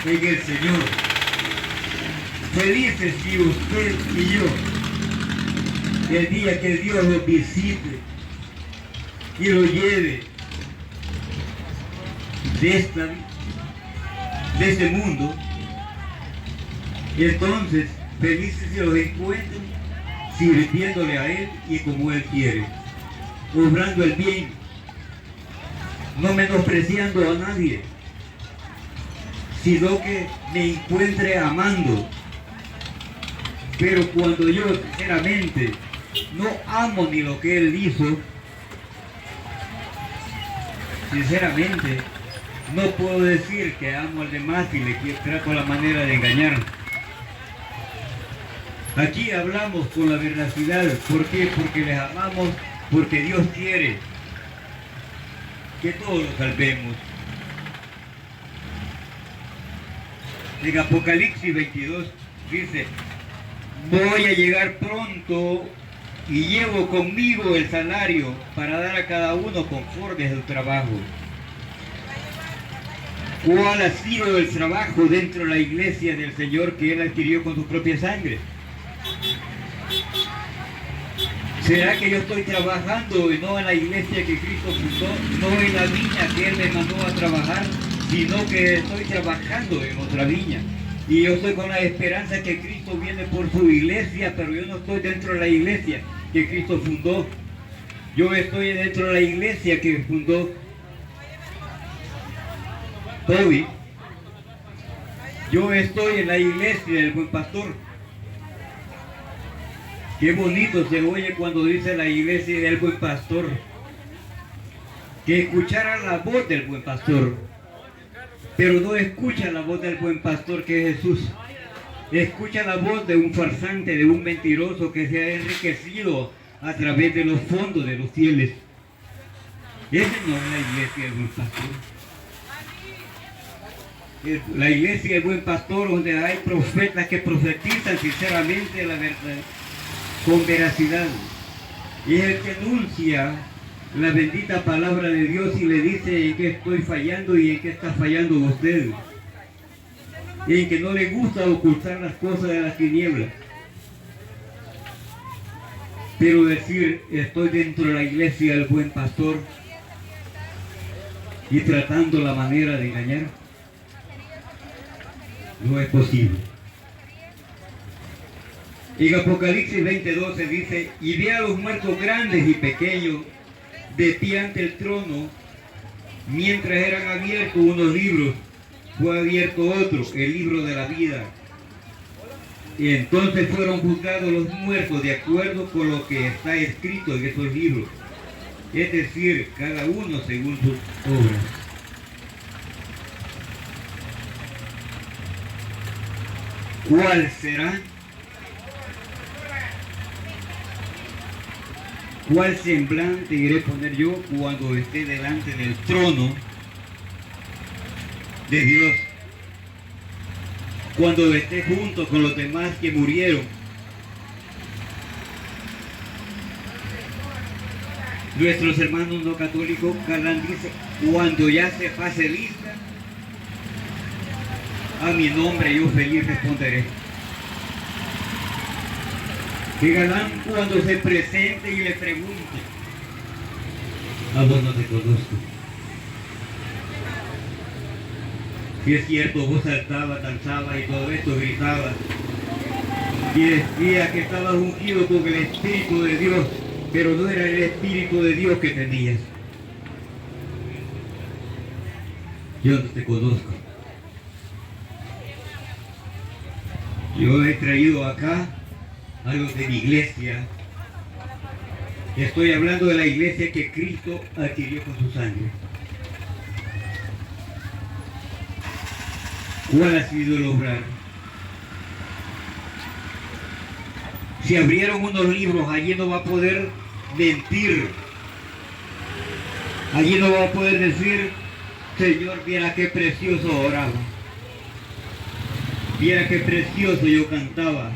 [SPEAKER 4] en el Señor. Felices si usted y yo, el día que Dios los visite y lo lleve de este mundo, entonces felices si los encuentren sirviéndole a Él y como Él quiere, obrando el bien, no menospreciando a nadie, sino que me encuentre amando. Pero cuando yo sinceramente no amo ni lo que Él hizo, sinceramente no puedo decir que amo al demás y le trato la manera de engañar. Aquí hablamos con la veracidad. ¿Por qué? Porque les amamos, porque Dios quiere que todos los salvemos. En Apocalipsis 22 dice: voy a llegar pronto y llevo conmigo el salario para dar a cada uno conforme a su trabajo. ¿Cuál ha sido el trabajo dentro de la iglesia del Señor que Él adquirió con su propia sangre? ¿Será que yo estoy trabajando y no en la iglesia que Cristo fundó, no en la viña que Él me mandó a trabajar, sino que estoy trabajando en otra viña? Y yo estoy con la esperanza que Cristo viene por su iglesia, pero yo no estoy dentro de la iglesia que Cristo fundó. Yo estoy dentro de la iglesia que fundó Toby. Yo estoy en la iglesia del Buen Pastor. Qué bonito se oye cuando dice la iglesia del Buen Pastor. Que escuchara la voz del Buen Pastor, pero no escucha la voz del Buen Pastor, que es Jesús. Escucha la voz de un farsante, de un mentiroso que se ha enriquecido a través de los fondos de los fieles. Esa no es la iglesia del Buen Pastor. La iglesia del Buen Pastor, donde hay profetas que profetizan sinceramente la verdad, con veracidad. Y es el que anuncia la bendita palabra de Dios y le dice en qué estoy fallando y en qué está fallando usted. Y en que no le gusta ocultar las cosas de las tinieblas. Pero decir, estoy dentro de la iglesia del Buen Pastor y tratando la manera de engañar, no es posible. En Apocalipsis 20:12 dice: y vi a los muertos grandes y pequeños de pie ante el trono, mientras eran abiertos unos libros, fue abierto otro, el libro de la vida. Y entonces fueron juzgados los muertos de acuerdo con lo que está escrito en esos libros. Es decir, cada uno según sus obras. ¿Cuál será? ¿Cuál semblante iré a poner yo cuando esté delante del trono de Dios? Cuando esté junto con los demás que murieron. Nuestros hermanos no católicos, Galán dice, cuando ya se pase lista, a mi nombre yo feliz responderé. Que Galán cuando se presente y le pregunte, a vos no te conozco. Si es cierto, vos saltabas, danzabas y todo esto, gritabas. Y decía que estabas ungido con el Espíritu de Dios, pero no era el Espíritu de Dios que tenías. Yo no te conozco. Yo he traído acá algo de mi iglesia. Estoy hablando de la iglesia que Cristo adquirió con su sangre. ¿Cuál ha sido el obrar? Si abrieron unos libros, allí no va a poder mentir. Allí no va a poder decir, Señor, viera qué precioso oraba. Viera qué precioso yo cantaba.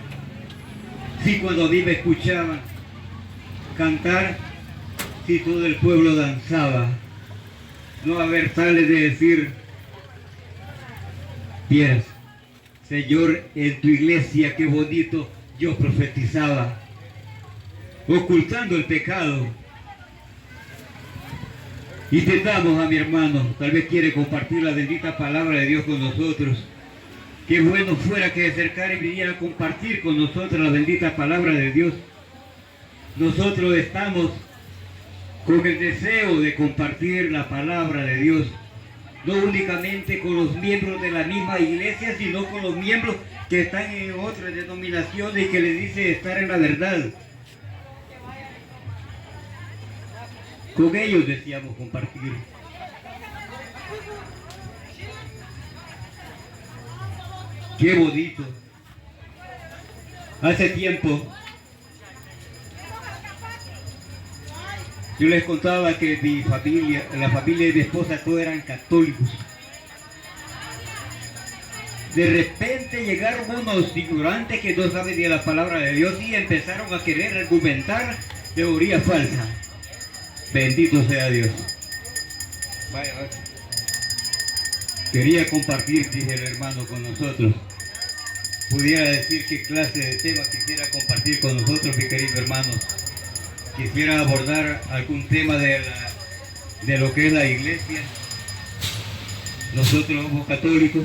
[SPEAKER 4] Sí, cuando a mí me escuchaban cantar, sí, todo el pueblo danzaba. No va a haber tales de decir, vieras, Señor, en tu iglesia, qué bonito yo profetizaba, ocultando el pecado. Intentamos a mi hermano, tal vez quiere compartir la bendita palabra de Dios con nosotros. Qué bueno fuera que se acercara y viniera a compartir con nosotros la bendita palabra de Dios. Nosotros estamos con el deseo de compartir la palabra de Dios, no únicamente con los miembros de la misma iglesia, sino con los miembros que están en otras denominaciones y que les dice estar en la verdad. Con ellos deseamos compartir. Qué bonito. Hace tiempo yo les contaba que mi familia, la familia de mi esposa, todos eran católicos. De repente llegaron unos ignorantes que no saben de la palabra de Dios y empezaron a querer argumentar teoría falsa. Bendito sea Dios. Vaya. Quería compartir, dice el hermano, con nosotros. Pudiera decir qué clase de tema quisiera compartir con nosotros, mi querido hermano. Quisiera abordar algún tema de lo que es la iglesia. Nosotros somos católicos,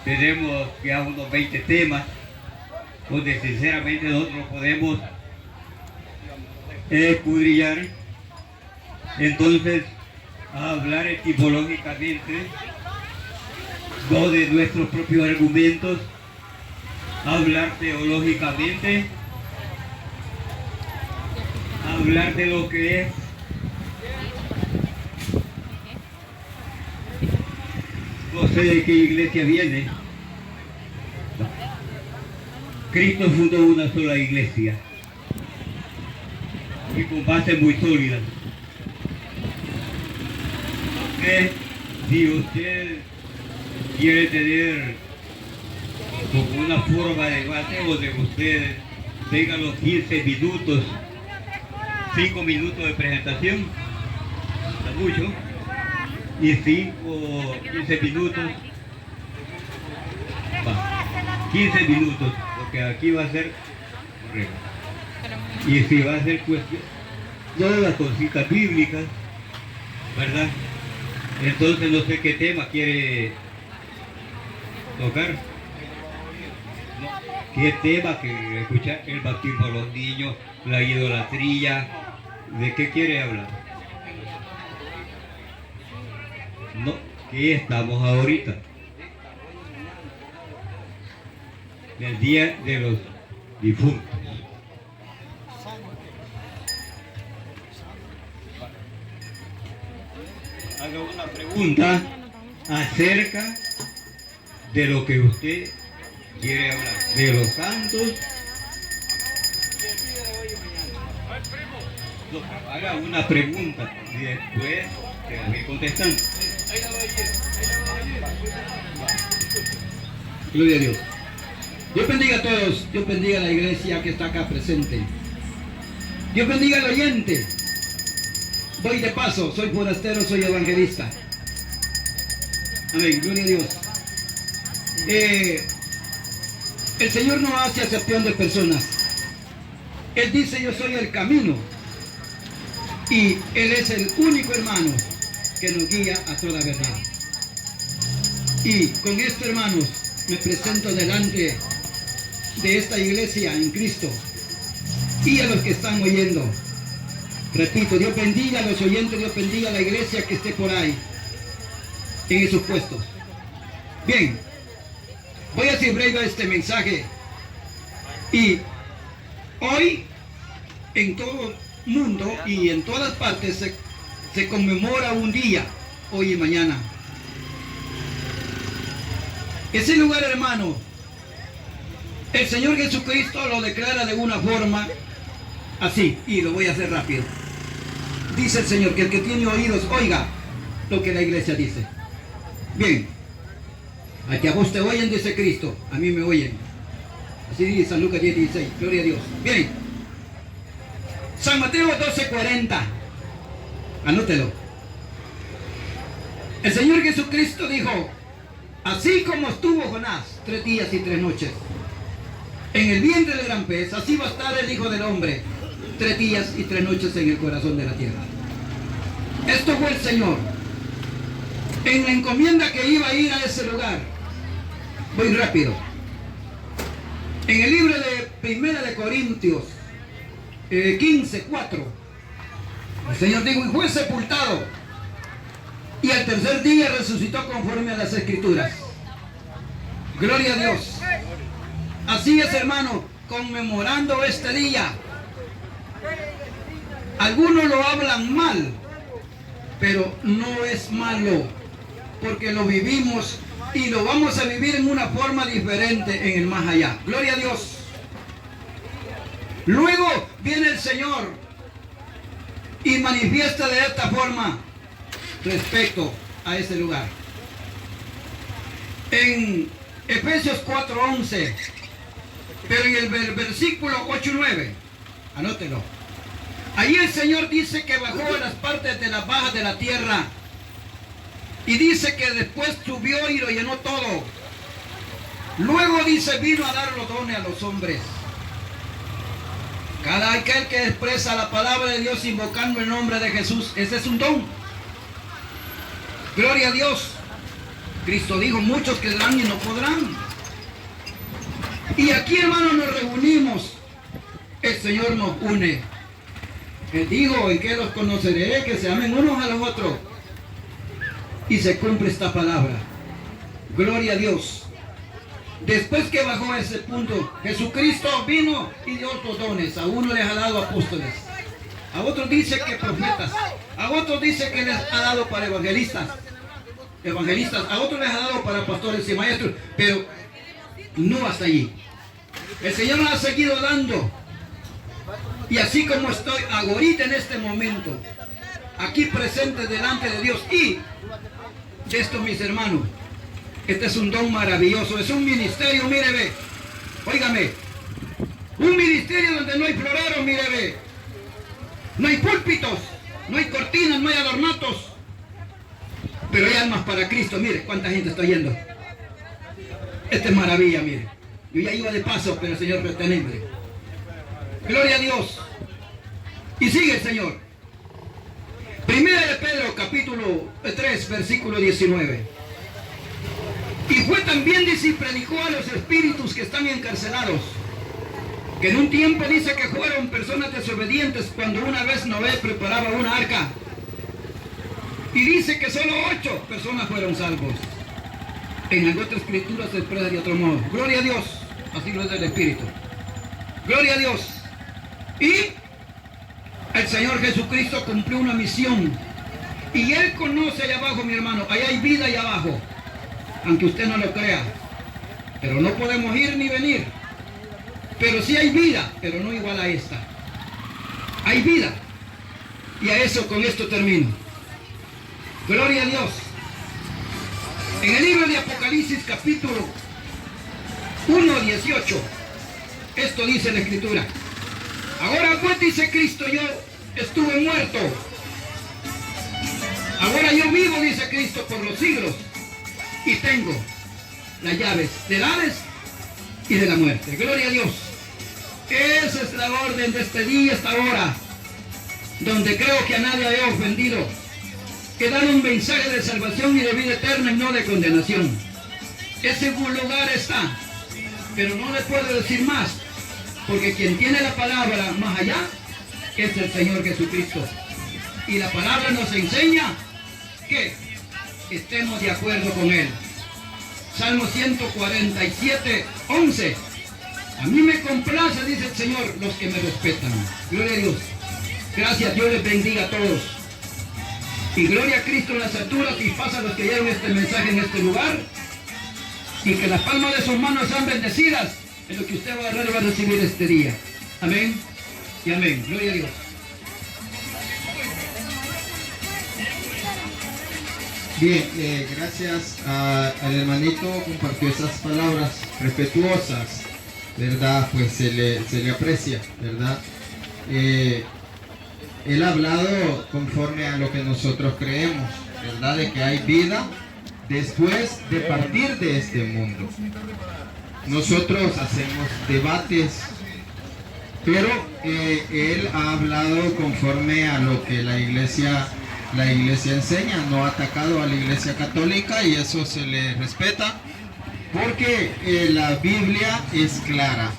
[SPEAKER 4] tenemos ya unos 20 temas, donde sinceramente nosotros podemos escudriñar, entonces a hablar etimológicamente, no de nuestros propios argumentos, hablar teológicamente, hablar de lo que es no sé de qué iglesia viene. Cristo fundó una sola iglesia y con bases muy sólidas. No sé si usted quiere tener como una forma de debate donde usted tenga los 15 minutos, 5 minutos de presentación, está mucho, y 5 o 15 minutos, 15 minutos, porque aquí va a ser correcto. Y si va a ser cuestión, todas las cositas bíblicas, ¿verdad? Entonces no sé qué tema quiere tocar. ¿Qué tema que escuchar? El bautismo a los niños, la idolatría. ¿De qué quiere hablar? No, ¿qué estamos ahorita? del Día de los Difuntos. Haga una pregunta acerca de lo que usted quiere hablar, de los santos. No, haga una pregunta y después te la voy contestando.
[SPEAKER 5] Gloria a Dios. Dios bendiga a todos. Dios bendiga a la iglesia que está acá presente. Dios bendiga al oyente. Voy de paso, soy forastero, soy evangelista. Amén, gloria a Dios. El Señor no hace acepción de personas. Él dice: yo soy el camino. Y Él es el único hermano que nos guía a toda verdad. Y con esto, hermanos, me presento delante de esta iglesia en Cristo y a los que están oyendo. Repito, Dios bendiga a los oyentes, Dios bendiga a la iglesia que esté por ahí, en esos puestos. Bien, voy a hacer breve este mensaje. Y hoy, en todo el mundo y en todas partes, se conmemora un día, hoy y mañana. Ese lugar, hermano, el Señor Jesucristo lo declara de una forma así, y lo voy a hacer rápido. Dice el Señor que el que tiene oídos oiga lo que la iglesia dice. Bien, a que a vos te oyen, dice Cristo, a mí me oyen. Así dice San Lucas 10:16, gloria a Dios. Bien, San Mateo 12:40, anótelo. El Señor Jesucristo dijo: así como estuvo Jonás 3 días y 3 noches en el vientre del gran pez, así va a estar el Hijo del Hombre 3 días y 3 noches en el corazón de la tierra. Esto fue el Señor en la encomienda que iba a ir a ese lugar. Voy rápido. En el libro de Primera de Corintios 15:4, el Señor dijo: y fue sepultado, y al tercer día resucitó conforme a las Escrituras. Gloria a Dios. Así es, hermano, conmemorando este día. Algunos lo hablan mal, pero no es malo, porque lo vivimos y lo vamos a vivir en una forma diferente en el más allá. Gloria a Dios. Luego viene el Señor y manifiesta de esta forma respecto a ese lugar. En Efesios 4:11, pero en el versículo 8-9, anótelo. Ahí el Señor dice que bajó a las partes de las bajas de la tierra, y dice que después subió y lo llenó todo. Luego dice: vino a dar los dones a los hombres. Cada aquel que expresa la palabra de Dios invocando el nombre de Jesús, ese es un don. Gloria a Dios. Cristo dijo: muchos quedarán y no podrán. Y aquí, hermanos, nos reunimos. El Señor nos une. Él dijo: ¿en qué los conoceré? Que se amen unos a los otros. Y se cumple esta palabra. Gloria a Dios. Después que bajó a ese punto, Jesucristo vino y dio otros dones. A uno les ha dado apóstoles, a otros dice que profetas, a otros dice que les ha dado para evangelistas, a otros les ha dado para pastores y maestros, pero no hasta allí. El Señor nos ha seguido dando. Y así como estoy ahorita en este momento, aquí presente delante de Dios y de estos mis hermanos, este es un don maravilloso, es un ministerio, mire, ve, óigame, un ministerio donde no hay floreros, mire, ve, no hay púlpitos, no hay cortinas, no hay adornatos, pero hay almas para Cristo. Mire cuánta gente está yendo. Esta es maravilla, mire. Yo ya iba de paso, pero el Señor retenerme. Gloria a Dios. Y sigue el Señor. Primera de Pedro, capítulo 3, versículo 19. Y fue también, dice, y predicó a los espíritus que están encarcelados, que en un tiempo dice que fueron personas desobedientes cuando una vez Noé preparaba una arca. Y dice que solo 8 personas fueron salvos. En la otra escritura se expresa de otro modo. Gloria a Dios. así lo es el Espíritu. Gloria a Dios. Y el Señor Jesucristo cumplió una misión. Y Él conoce allá abajo, mi hermano. Allá hay vida allá abajo. Aunque usted no lo crea. Pero no podemos ir ni venir. Pero sí hay vida, pero no igual a esta. Hay vida. Y a eso, con esto termino. Gloria a Dios. En el libro de Apocalipsis, capítulo 1:18, esto dice la Escritura. Ahora pues, dice Cristo, yo estuve muerto. Ahora yo vivo, dice Cristo, por los siglos. Y tengo las llaves del Hades y de la muerte. Gloria a Dios. Esa es la orden de este día, esta hora, donde creo que a nadie he ofendido, que dan un mensaje de salvación y de vida eterna y no de condenación. Ese lugar está, pero no le puedo decir más, porque quien tiene la palabra más allá es el Señor Jesucristo. Y la palabra nos enseña que estemos de acuerdo con Él. Salmo 147:11. A mí me complace, dice el Señor, los que me respetan. Gloria a Dios. Gracias, Dios les bendiga a todos. Y gloria a Cristo en las alturas, y paz a los que oyeron este mensaje en este lugar. Y que las palmas de sus manos sean bendecidas en lo que usted va a agarrar y va a recibir este día. Amén y amén. Gloria a Dios.
[SPEAKER 6] Bien, gracias al hermanito, compartió esas palabras respetuosas, ¿verdad? Pues se le aprecia, ¿verdad? Él ha hablado conforme a lo que nosotros creemos, ¿verdad? De que hay vida después de partir de este mundo. Nosotros hacemos debates, pero él ha hablado conforme a lo que la iglesia enseña. No ha atacado a la iglesia católica y eso se le respeta, porque la Biblia es clara.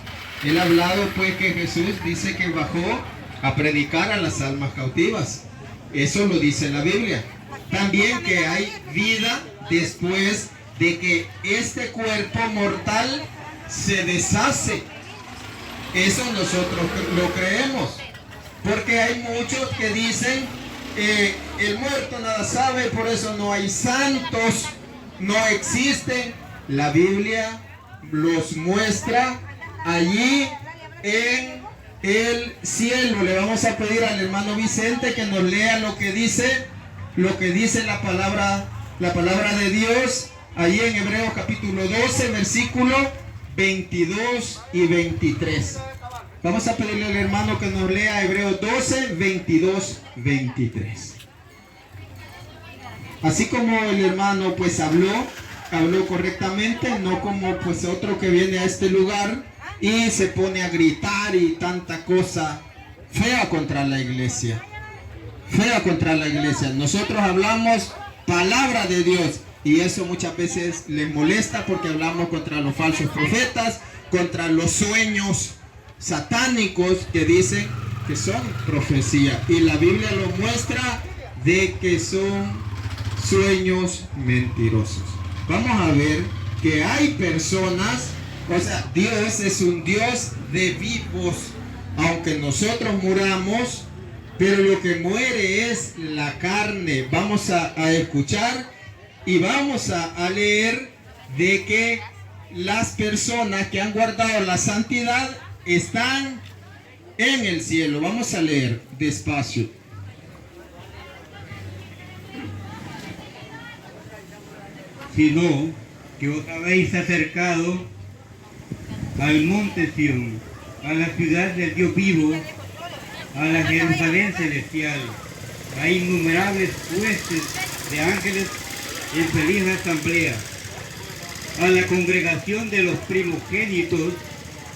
[SPEAKER 6] Él ha hablado pues que Jesús dice que bajó a predicar a las almas cautivas. Eso lo dice la Biblia. También que hay vida después de que este cuerpo mortal se deshace. Eso nosotros lo creemos, porque hay muchos que dicen el muerto nada sabe, por eso no hay santos, no existen. La Biblia los muestra allí en el cielo. Le vamos a pedir al hermano Vicente que nos lea lo que dice la palabra de Dios allí en Hebreos capítulo 12, versículo 22 y 23. Vamos a pedirle al hermano que nos lea Hebreos 12, 22, 23. Así como el hermano pues habló correctamente, no como pues otro que viene a este lugar y se pone a gritar y tanta cosa fea contra la iglesia. Nosotros hablamos palabra de Dios y eso muchas veces les molesta, porque hablamos contra los falsos profetas, contra los sueños satánicos que dicen que son profecía, y la Biblia lo muestra de que son sueños mentirosos. Vamos a ver que hay personas, o sea, Dios es un Dios de vivos, aunque nosotros muramos, pero lo que muere es la carne. Vamos a escuchar y vamos a leer de que las personas que han guardado la santidad están en el cielo. Vamos a leer despacio.
[SPEAKER 4] Sino que os habéis acercado al monte Sión, a la ciudad del Dios vivo, a la Jerusalén celestial, a innumerables huestes de ángeles en feliz asamblea, a la congregación de los primogénitos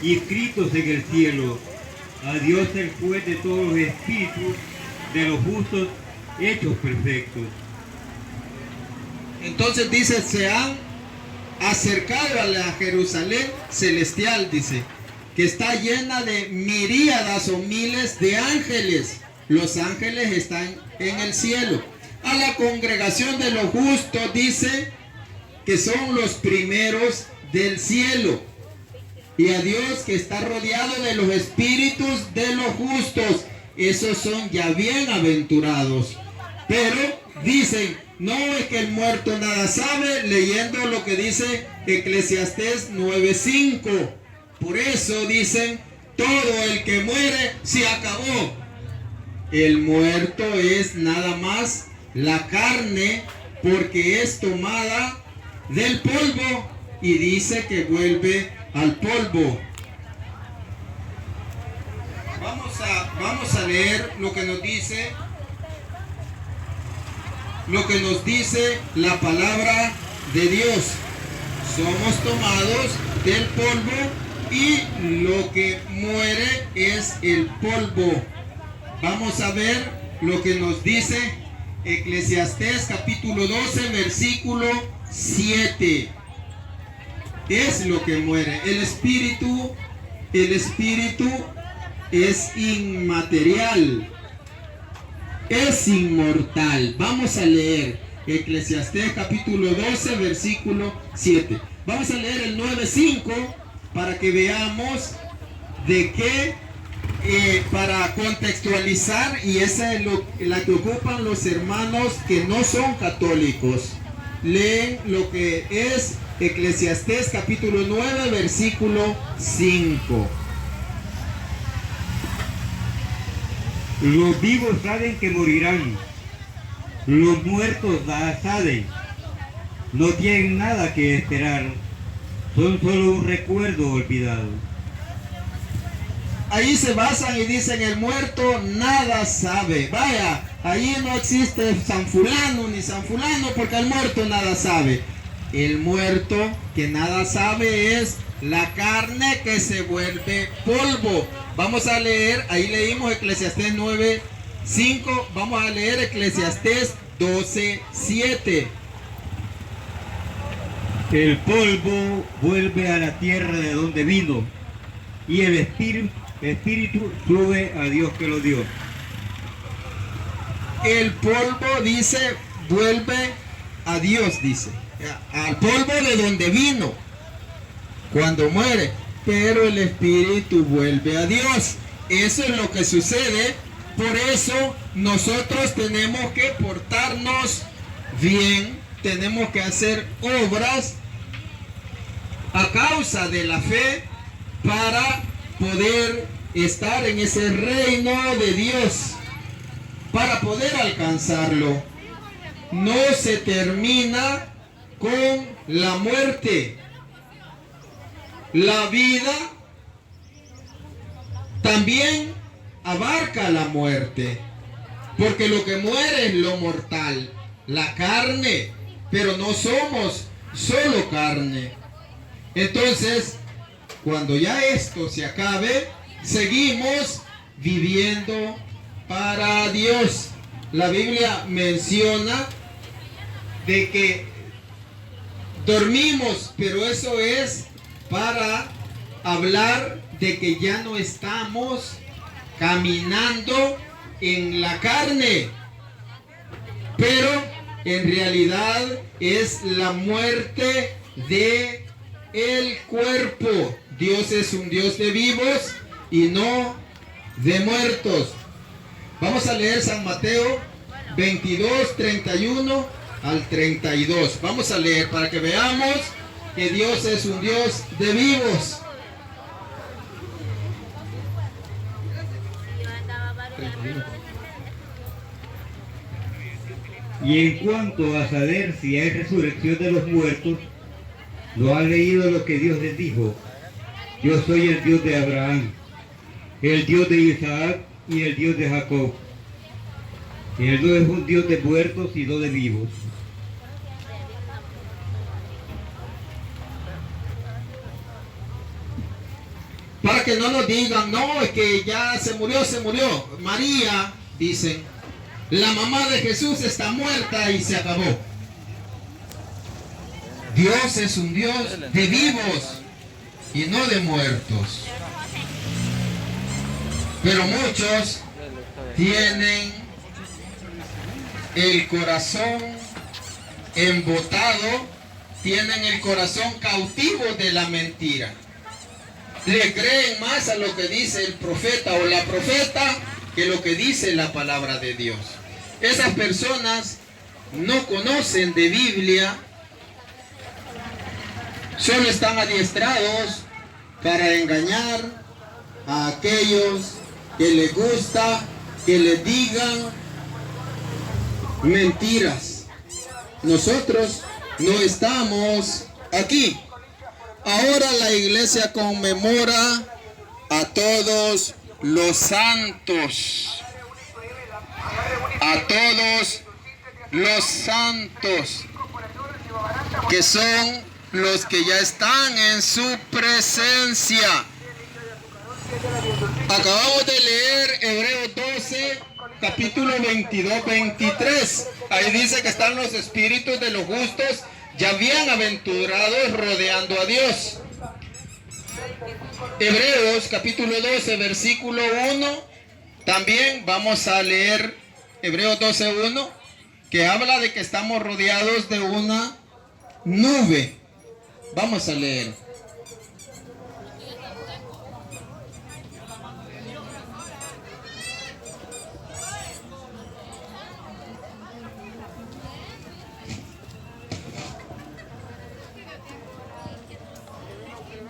[SPEAKER 4] inscritos en el cielo, a Dios el juez de todos los espíritus de los justos hechos perfectos.
[SPEAKER 6] Entonces dice, se han acercado a la Jerusalén celestial, dice, que está llena de miríadas o miles de ángeles. Los ángeles están en el cielo. A la congregación de los justos, dice que son los primeros del cielo. y a Dios que está rodeado de los espíritus de los justos. Esos son ya bienaventurados. Pero dicen, no es que el muerto nada sabe, leyendo lo que dice Eclesiastés 9:5. Por eso dicen, todo el que muere se acabó. El muerto es nada más la carne, porque es tomada del polvo y dice que vuelve al polvo. Vamos a leer lo que nos dice la palabra de Dios. Somos tomados del polvo y lo que muere es el polvo. Vamos a ver lo que nos dice Eclesiastés capítulo 12 versículo 7. Es lo que muere. El espíritu es inmaterial, es inmortal. Vamos a leer Eclesiastés capítulo 12 versículo 7. Vamos a leer el 9:5 para que veamos de qué, para contextualizar, y esa es la que ocupan los hermanos que no son católicos. Leen lo que es Eclesiastés capítulo 9 versículo 5.
[SPEAKER 4] Los vivos saben que morirán, los muertos saben, no tienen nada que esperar, son solo un recuerdo olvidado.
[SPEAKER 6] Ahí se basan y dicen, el muerto nada sabe. Vaya, ahí no existe San Fulano ni San Fulano, porque el muerto nada sabe. El muerto que nada sabe es la carne que se vuelve polvo. Vamos a leer, ahí leímos Eclesiastés 9:5, vamos a leer Eclesiastés 12:7.
[SPEAKER 4] El polvo vuelve a la tierra de donde vino, y el espíritu sube a Dios que lo dio.
[SPEAKER 6] El polvo, dice, vuelve a Dios, dice, al polvo de donde vino cuando muere, pero el espíritu vuelve a Dios. Eso es lo que sucede. Por eso nosotros tenemos que portarnos bien, tenemos que hacer obras a causa de la fe para poder estar en ese reino de Dios, para poder alcanzarlo. No se termina con la muerte. La vida también abarca la muerte, porque lo que muere es lo mortal, la carne, pero no somos solo carne. Entonces, cuando ya esto se acabe, seguimos viviendo para Dios. La Biblia menciona de que dormimos, pero eso es para hablar de que ya no estamos caminando en la carne, pero en realidad es la muerte de el cuerpo. Dios es un Dios de vivos y no de muertos. Vamos a leer San Mateo 22, 31 al 32. Vamos a leer para que veamos que Dios es un Dios de vivos.
[SPEAKER 4] Y en cuanto a saber si hay resurrección de los muertos, ¿no han leído lo que Dios les dijo? Yo soy el Dios de Abraham, el Dios de Isaac y el Dios de Jacob. Él no es un Dios de muertos, sino de vivos.
[SPEAKER 6] Para que no nos digan, no, es que ya se murió. María, dicen, la mamá de Jesús está muerta y se acabó. Dios es un Dios de vivos y no de muertos. Pero muchos tienen el corazón embotado, tienen el corazón cautivo de la mentira. le creen más a lo que dice el profeta o la profeta que lo que dice la palabra de Dios. Esas personas no conocen de Biblia, solo están adiestrados para engañar a aquellos que les gusta que les digan mentiras. Nosotros no estamos aquí. Ahora la iglesia conmemora a todos los santos. A todos los santos, que son los que ya están en su presencia. Acabamos de leer Hebreos 12, capítulo 22-23. Ahí dice que están los espíritus de los justos ya bienaventurados rodeando a Dios. Hebreos capítulo 12, versículo 1. También vamos a leer Hebreos 12:1, que habla de que estamos rodeados de una nube. Vamos a leer.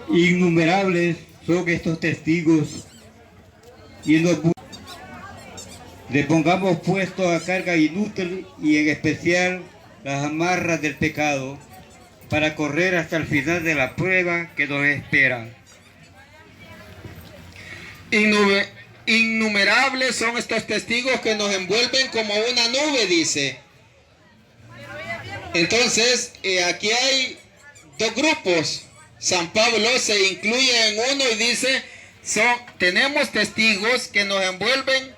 [SPEAKER 4] Innumerables son estos testigos y nos le pongamos puesto a carga inútil y en especial las amarras del pecado para correr hasta el final de la prueba que nos espera.
[SPEAKER 6] Innumerables son estos testigos que nos envuelven como una nube, dice. Entonces, aquí hay dos grupos. San Pablo se incluye en uno y dice, tenemos testigos que nos envuelven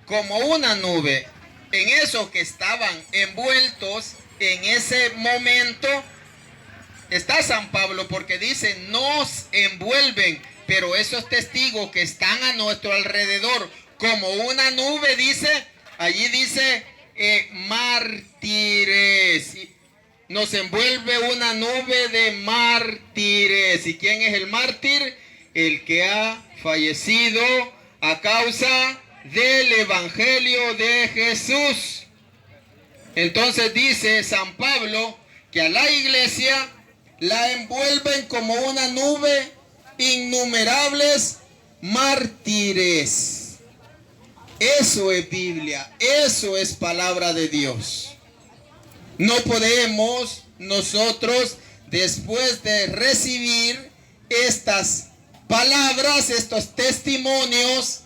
[SPEAKER 6] como una nube. En esos que estaban envueltos en ese momento está San Pablo, porque dice nos envuelven, pero esos testigos que están a nuestro alrededor como una nube, dice, allí dice mártires. Nos envuelve una nube de mártires. ¿Y quién es el mártir? El que ha fallecido a causa del Evangelio de Jesús. Entonces dice San Pablo que a la iglesia la envuelven como una nube innumerables mártires. Eso es Biblia, eso es palabra de Dios. No podemos nosotros, después de recibir estas palabras, estos testimonios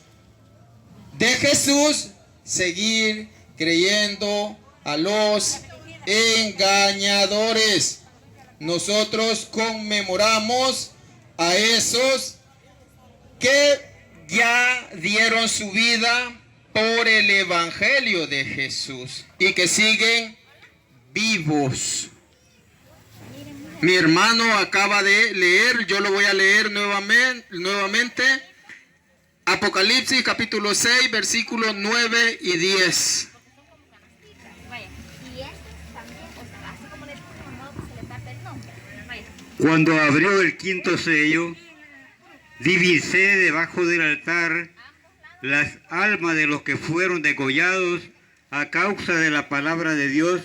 [SPEAKER 6] de Jesús, seguir creyendo a los engañadores. Nosotros conmemoramos a esos que ya dieron su vida por el Evangelio de Jesús y que siguen vivos. Mi hermano acaba de leer, yo lo voy a leer nuevamente. Apocalipsis capítulo 6, versículos 9 y 10.
[SPEAKER 4] Cuando abrió el quinto sello, divisé debajo del altar las almas de los que fueron degollados a causa de la palabra de Dios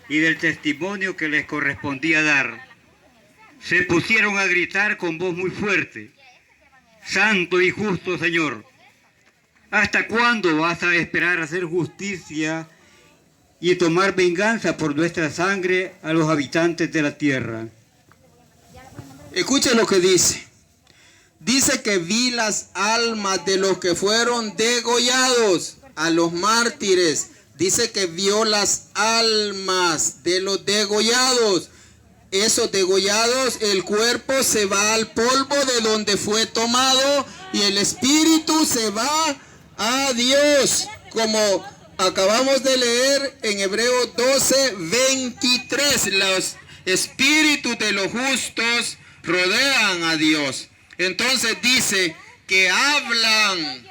[SPEAKER 4] y del testimonio que les correspondía dar. Se pusieron a gritar con voz muy fuerte: Santo y justo Señor, ¿hasta cuándo vas a esperar hacer justicia y tomar venganza por nuestra sangre a los habitantes de la tierra?
[SPEAKER 6] Escuchen lo que dice. Dice que vi las almas de los que fueron degollados, a los mártires. Dice que vio las almas de los degollados. Esos degollados, el cuerpo se va al polvo de donde fue tomado y el espíritu se va a Dios. Como acabamos de leer en Hebreos 12:23, los espíritus de los justos rodean a Dios. Entonces dice que hablan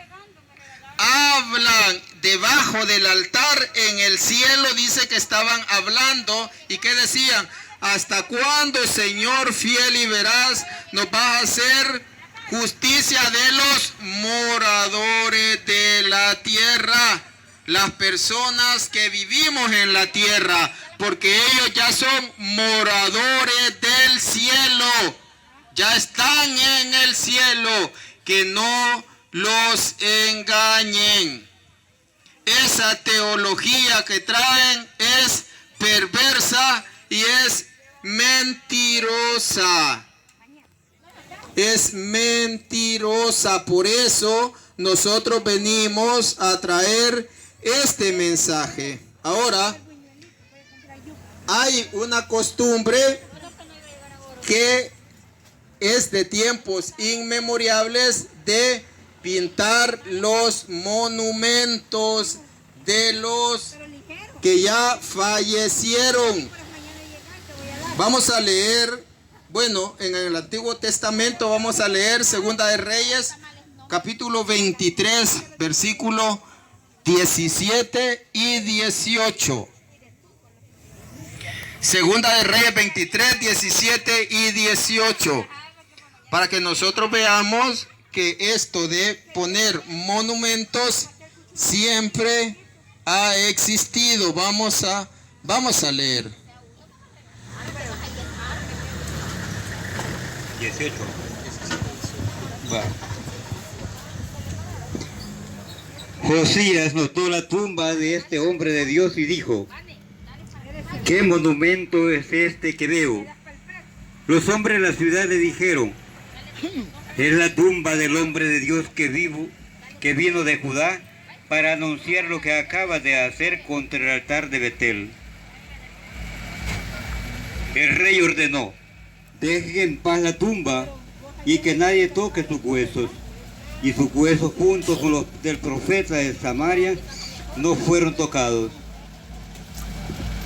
[SPEAKER 6] debajo del altar en el cielo. Dice que estaban hablando y que decían: ¿hasta cuándo, Señor fiel y veraz, nos vas a hacer justicia de los moradores de la tierra, las personas que vivimos en la tierra, porque ellos ya son moradores del cielo, ya están en el cielo, que no los engañen. Esa teología que traen es perversa y es mentirosa. Es mentirosa. Por eso nosotros venimos a traer este mensaje. Ahora, hay una costumbre que es de tiempos inmemorables de pintar los monumentos de los que ya fallecieron. Vamos a leer, bueno, en el Antiguo Testamento vamos a leer Segunda de Reyes, capítulo 23, versículo 17 y 18. Segunda de Reyes 23, 17 y 18. Para que nosotros veamos que esto de poner monumentos siempre ha existido. Vamos a leer.
[SPEAKER 4] 18. Va. Josías notó la tumba de este hombre de Dios y dijo: ¿qué monumento es este que veo? Los hombres de la ciudad le dijeron: es la tumba del hombre de Dios que vino de Judá para anunciar lo que acaba de hacer contra el altar de Betel. El rey ordenó: dejen en paz la tumba y que nadie toque sus huesos. Y sus huesos juntos con los del profeta de Samaria no fueron tocados.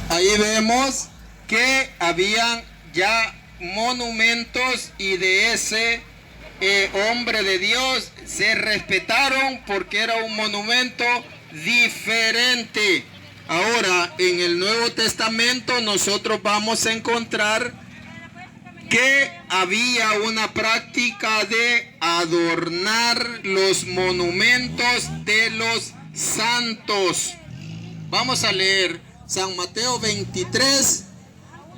[SPEAKER 6] Ahí vemos que habían ya monumentos y de ese hombre de Dios se respetaron porque era un monumento diferente. Ahora, en el Nuevo Testamento nosotros vamos a encontrar que había una práctica de adornar los monumentos de los santos. Vamos a leer San Mateo 23,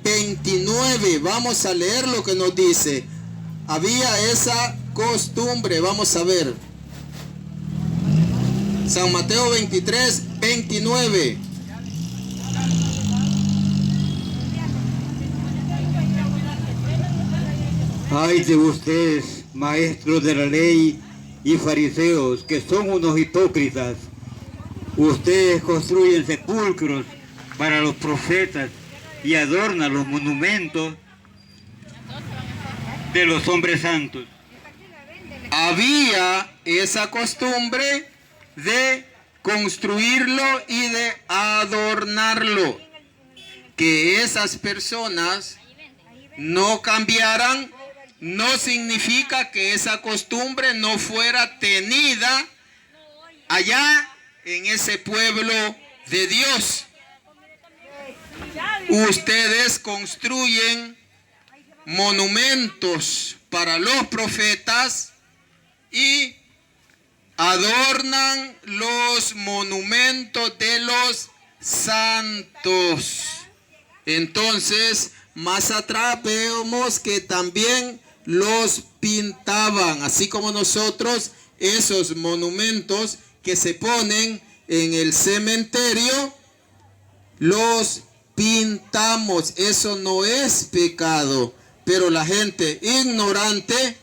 [SPEAKER 6] 29. Vamos a leer lo que nos dice. Había esa costumbre. Vamos a ver. San Mateo 23, 29.
[SPEAKER 4] Ay de ustedes, maestros de la ley y fariseos, que son unos hipócritas. Ustedes construyen sepulcros para los profetas y adornan los monumentos de los hombres santos.
[SPEAKER 6] Había esa costumbre de construirlo y de adornarlo. Que esas personas no cambiaran no significa que esa costumbre no fuera tenida allá en ese pueblo de Dios. Ustedes construyen monumentos para los profetas y adornan los monumentos de los santos. Entonces, más atrás vemos que también los pintaban, así como nosotros esos monumentos que se ponen en el cementerio, los pintamos. Eso no es pecado, pero la gente ignorante,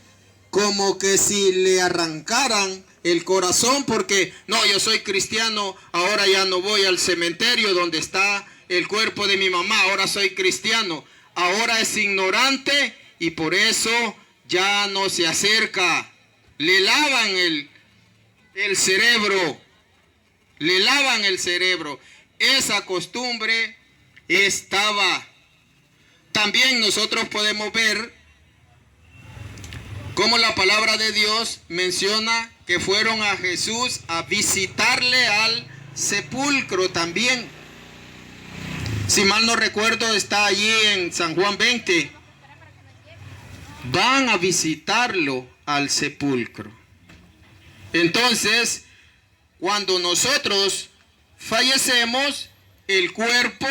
[SPEAKER 6] como que si le arrancaran el corazón, porque no, yo soy cristiano, ahora ya no voy al cementerio donde está el cuerpo de mi mamá, ahora soy cristiano. Ahora es ignorante y por eso ya no se acerca. Le lavan el cerebro. Le lavan el cerebro. Esa costumbre estaba. También nosotros podemos ver cómo la palabra de Dios menciona que fueron a Jesús a visitarle al sepulcro también. Si mal no recuerdo, está allí en San Juan 20. van a visitarlo al sepulcro. Entonces, cuando nosotros fallecemos, el cuerpo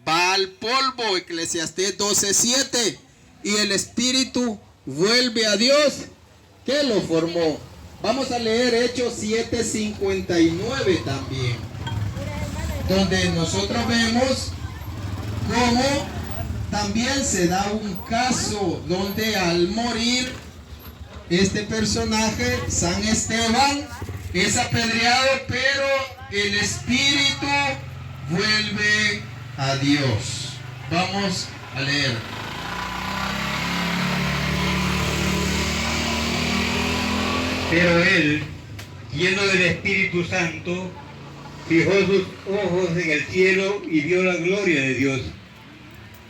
[SPEAKER 6] va al polvo, Eclesiastés 12:7, y el espíritu vuelve a Dios que lo formó. Vamos a leer Hechos 7:59 también, donde nosotros vemos cómo también se da un caso donde al morir este personaje, San Esteban, es apedreado, pero el espíritu vuelve a Dios. Vamos a leer.
[SPEAKER 4] Pero él, lleno del Espíritu Santo, fijó sus ojos en el cielo y vio la gloria de Dios,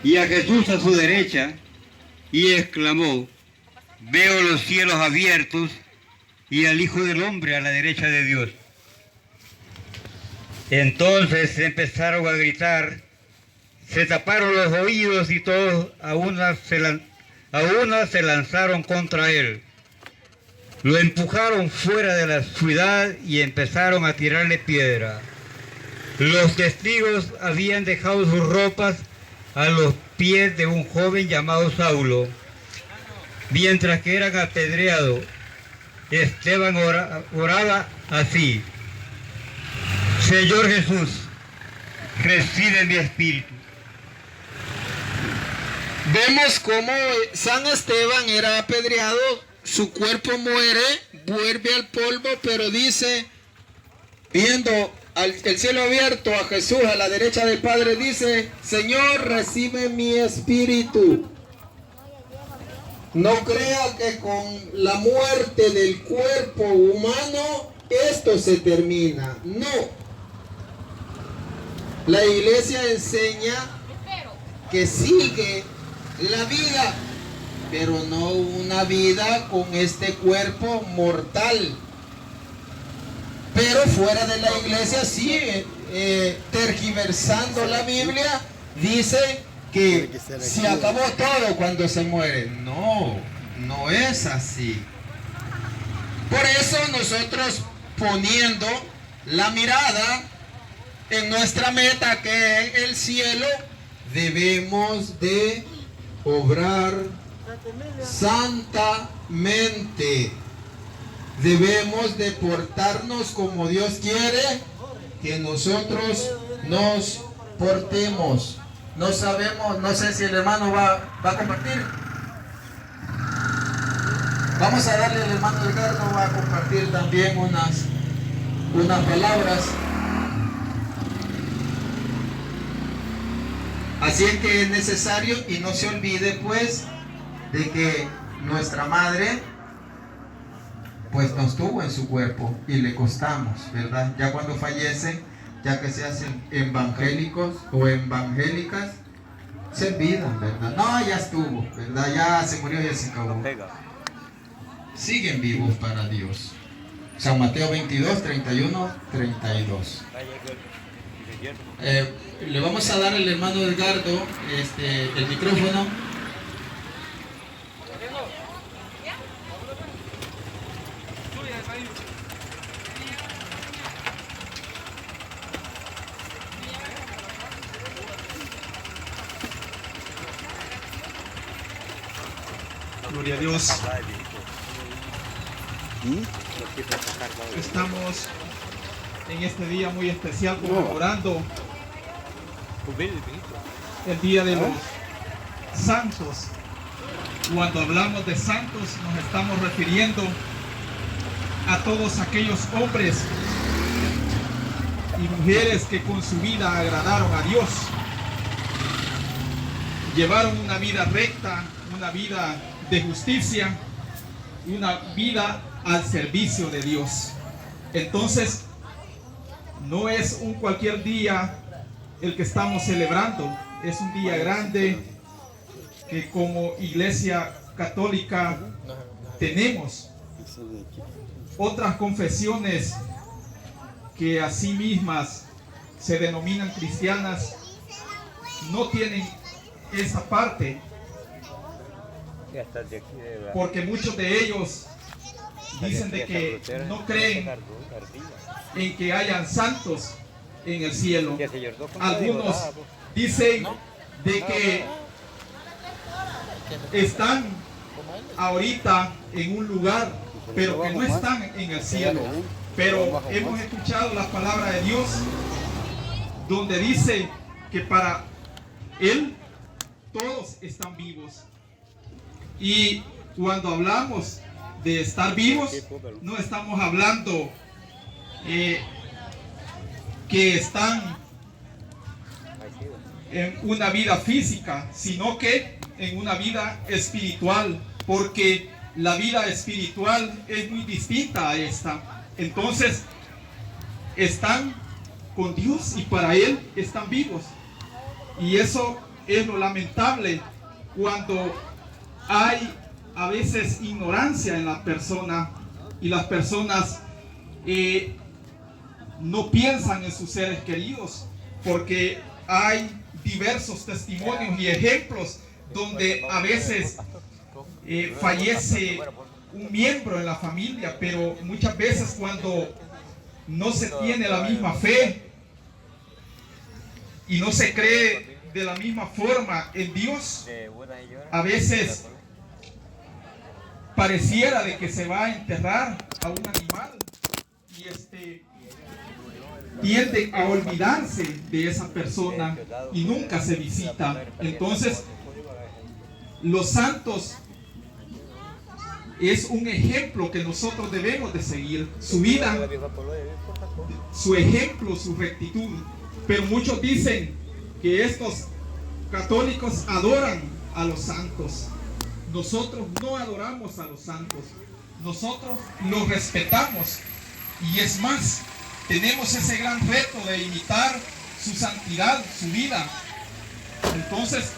[SPEAKER 4] y a Jesús a su derecha, y exclamó: veo los cielos abiertos y al Hijo del Hombre a la derecha de Dios. Entonces empezaron a gritar, se taparon los oídos y todos a una se lanzaron contra él. Lo empujaron fuera de la ciudad y empezaron a tirarle piedra. Los testigos habían dejado sus ropas a los pies de un joven llamado Saulo. Mientras que eran apedreados, Esteban oraba así: Señor Jesús, recibe mi espíritu.
[SPEAKER 6] Vemos cómo San Esteban era apedreado, su cuerpo muere, vuelve al polvo, pero dice, viendo el cielo abierto, a Jesús a la derecha del Padre, dice: Señor, recibe mi espíritu. No crea que con la muerte del cuerpo humano esto se termina. No. La iglesia enseña que sigue la vida, pero no una vida con este cuerpo mortal. Pero fuera de la iglesia sigue tergiversando la Biblia, dice que se acabó todo cuando se muere. No, no es así. Por eso nosotros, poniendo la mirada en nuestra meta, que es el cielo, debemos de obrar santamente. Debemos de portarnos como Dios quiere que nosotros nos portemos. No sabemos, no sé si el hermano va a compartir. Vamos a darle al hermano Edgardo, va a compartir también unas palabras. Así es que es necesario, y no se olvide pues de que nuestra madre pues nos tuvo en su cuerpo y le costamos, ¿verdad? Ya cuando fallecen, ya que se hacen evangélicos o evangélicas, se olvidan, ¿verdad? No, ya estuvo, ¿verdad? Ya se murió, ya se acabó. Siguen vivos para Dios. San Mateo 22, 31, 32. Le vamos a dar al hermano Edgardo el micrófono.
[SPEAKER 7] Gloria a Dios. Estamos en este día muy especial conmemorando el Día de los Santos. Cuando hablamos de santos nos estamos refiriendo a todos aquellos hombres y mujeres que con su vida agradaron a Dios, llevaron una vida recta, una vida de justicia y una vida al servicio de Dios. Entonces, no es un cualquier día el que estamos celebrando, es un día grande que como Iglesia Católica tenemos. Otras confesiones que a sí mismas se denominan cristianas no tienen esa parte. porque muchos de ellos dicen de que no creen en que hayan santos en el cielo. Algunos dicen de que están ahorita en un lugar, pero que no están en el cielo. Pero hemos escuchado la palabra de Dios, donde dice que para Él todos están vivos. Y cuando hablamos de estar vivos, no estamos hablando que están en una vida física, sino que en una vida espiritual, porque la vida espiritual es muy distinta a esta. Entonces, están con Dios y para Él están vivos. Y eso es lo lamentable cuando hay a veces ignorancia en la persona y las personas no piensan en sus seres queridos, porque hay diversos testimonios y ejemplos donde a veces fallece un miembro en la familia, pero muchas veces cuando no se tiene la misma fe y no se cree de la misma forma en Dios, a veces pareciera de que se va a enterrar a un animal y tiende a olvidarse de esa persona y nunca se visita. Entonces, los santos es un ejemplo que nosotros debemos de seguir, su vida, su ejemplo, su rectitud. Pero muchos dicen que estos católicos adoran a los santos. Nosotros no adoramos a los santos, nosotros los respetamos, y es más, tenemos ese gran reto de imitar su santidad, su vida. Entonces,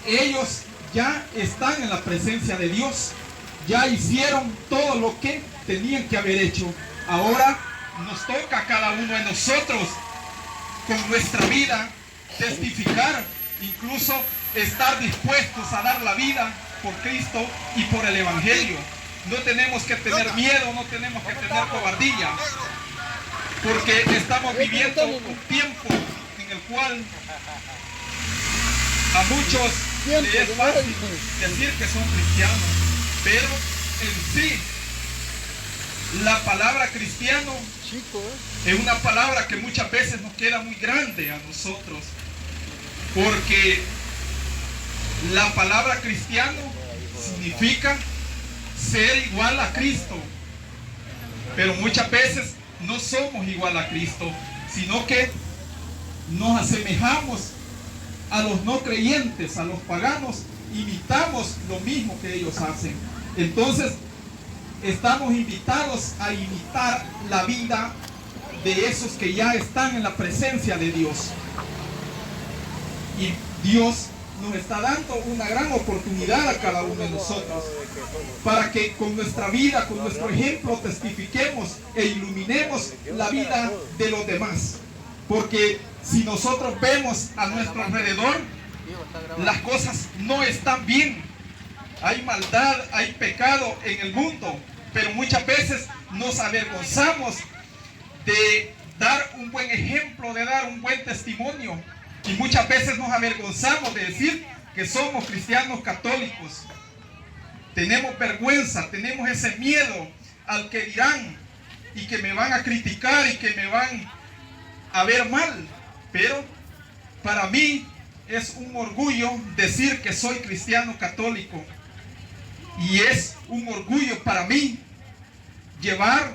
[SPEAKER 7] ellos ya están en la presencia de Dios, ya hicieron todo lo que tenían que haber hecho. Ahora nos toca a cada uno de nosotros, con nuestra vida, testificar, incluso estar dispuestos a dar la vida por Cristo y por el Evangelio. No tenemos que tener miedo, no tenemos que tener cobardía, porque estamos viviendo un tiempo en el cual a muchos les es fácil decir que son cristianos, pero en sí la palabra cristiano es una palabra que muchas veces nos queda muy grande a nosotros, porque la palabra cristiano significa ser igual a Cristo, pero muchas veces no somos igual a Cristo, sino que nos asemejamos a los no creyentes, a los paganos, imitamos lo mismo que ellos hacen. Entonces, estamos invitados a imitar la vida de esos que ya están en la presencia de Dios. Y Dios nos está dando una gran oportunidad a cada uno de nosotros para que con nuestra vida, con nuestro ejemplo, testifiquemos e iluminemos la vida de los demás. Porque si nosotros vemos a nuestro alrededor, las cosas no están bien. Hay maldad, hay pecado en el mundo, pero muchas veces nos avergonzamos de dar un buen ejemplo, de dar un buen testimonio. Y muchas veces nos avergonzamos de decir que somos cristianos católicos. Tenemos vergüenza, tenemos ese miedo al que dirán y que me van a criticar y que me van a ver mal. Pero para mí es un orgullo decir que soy cristiano católico. Y es un orgullo para mí llevar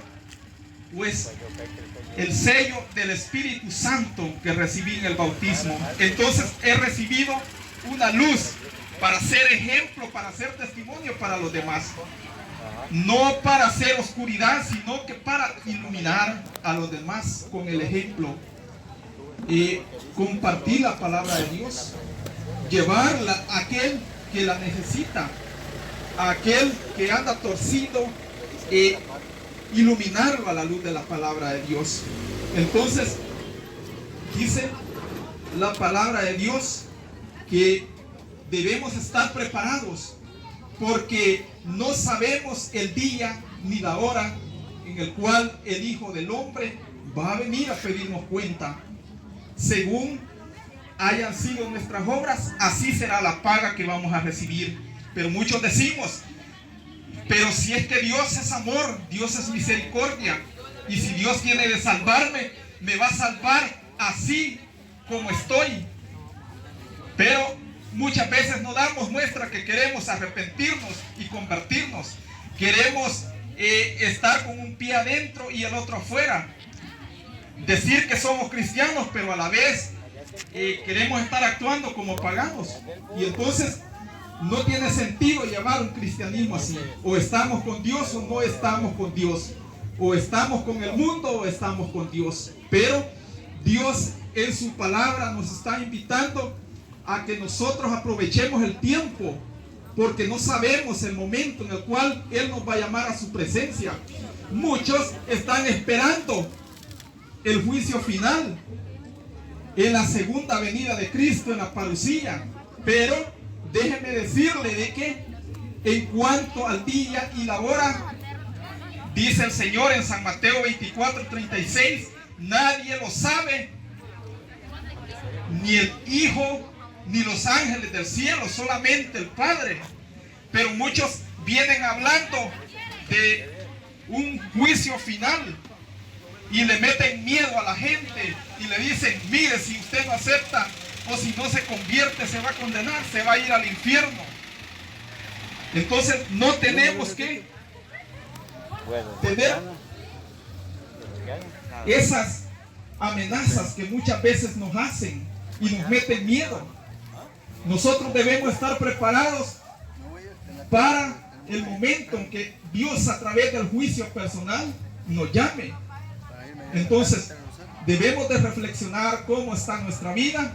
[SPEAKER 7] pues el sello del Espíritu Santo que recibí en el bautismo. Entonces he recibido una luz para ser ejemplo, para ser testimonio para los demás. No para hacer oscuridad, sino que para iluminar a los demás con el ejemplo. Y compartir la palabra de Dios, llevarla a aquel que la necesita, a aquel que anda torcido, iluminarlo a la luz de la palabra de Dios. Entonces, dice la palabra de Dios que debemos estar preparados porque no sabemos el día ni la hora en el cual el Hijo del Hombre va a venir a pedirnos cuenta. Según hayan sido nuestras obras, así será la paga que vamos a recibir. Pero muchos decimos, pero si es que Dios es amor, Dios es misericordia, y si Dios tiene de salvarme, me va a salvar así como estoy. Pero muchas veces no damos muestra que queremos arrepentirnos y convertirnos. Queremos estar con un pie adentro y el otro afuera. Decir que somos cristianos, pero a la vez queremos estar actuando como paganos. Y entonces no tiene sentido llamar un cristianismo así. O estamos con Dios o no estamos con Dios. O estamos con el mundo o estamos con Dios. Pero Dios en su palabra nos está invitando a que nosotros aprovechemos el tiempo, porque no sabemos el momento en el cual Él nos va a llamar a su presencia. Muchos están esperando el juicio final, en la segunda venida de Cristo, en la parucía. Pero déjenme decirle de que en cuanto al día y la hora, dice el Señor en San Mateo 24:36, nadie lo sabe, ni el Hijo, ni los ángeles del cielo, solamente el Padre. Pero muchos vienen hablando de un juicio final y le meten miedo a la gente y le dicen, mire, si usted no acepta o si no se convierte, se va a condenar, se va a ir al infierno. Entonces no tenemos que tener esas amenazas que muchas veces nos hacen y nos meten miedo. Nosotros debemos estar preparados para el momento en que Dios, a través del juicio personal, nos llame. Entonces debemos de reflexionar cómo está nuestra vida,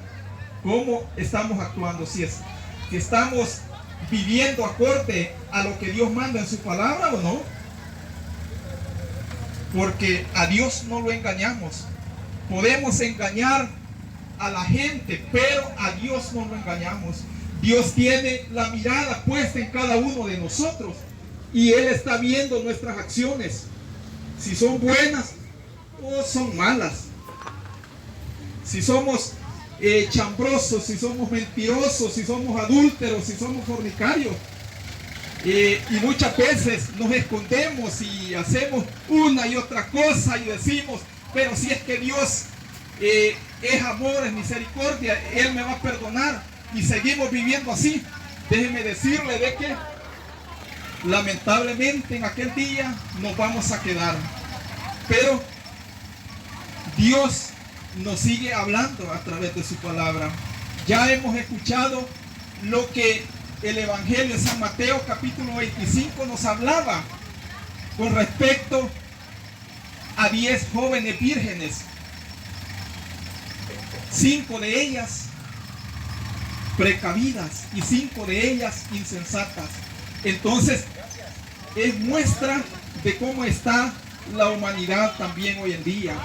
[SPEAKER 7] cómo estamos actuando, si es que estamos viviendo acorde a lo que Dios manda en su palabra o no. Porque a Dios no lo engañamos. Podemos engañar a la gente, pero a Dios no lo engañamos. Dios tiene la mirada puesta en cada uno de nosotros y Él está viendo nuestras acciones, si son buenas o son malas, si somos chambrosos, si somos mentirosos, si somos adúlteros, si somos fornicarios. Y muchas veces nos escondemos y hacemos una y otra cosa y decimos, pero si es que Dios es amor, es misericordia, Él me va a perdonar, y seguimos viviendo así. Déjeme decirle de que lamentablemente en aquel día nos vamos a quedar, pero Dios nos sigue hablando a través de su palabra. Ya hemos escuchado lo que el Evangelio de San Mateo capítulo 25 nos hablaba con respecto a 10 jóvenes vírgenes, 5 de ellas precavidas y 5 de ellas insensatas. Entonces es muestra de cómo está la humanidad también hoy en día.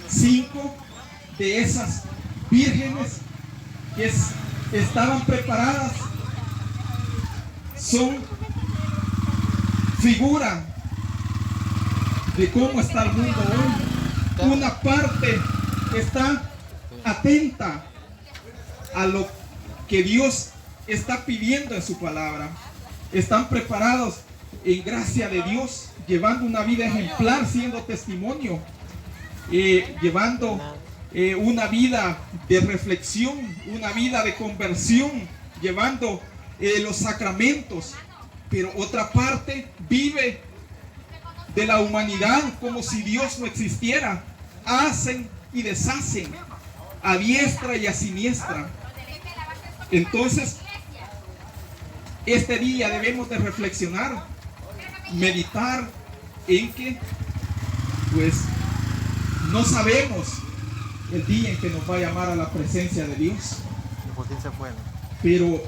[SPEAKER 7] 5 de esas vírgenes que estaban preparadas son figura de cómo está el mundo hoy. Una parte está atenta a lo que Dios está pidiendo en su palabra. Están preparados en gracia de Dios, llevando una vida ejemplar, siendo testimonio, llevando una vida de reflexión, una vida de conversión, llevando los sacramentos. Pero otra parte vive de la humanidad como si Dios no existiera. Hacen y deshacen a diestra y a siniestra. Entonces, este día debemos de reflexionar, meditar en que, pues, no sabemos el día en que nos va a llamar a la presencia de Dios. Pero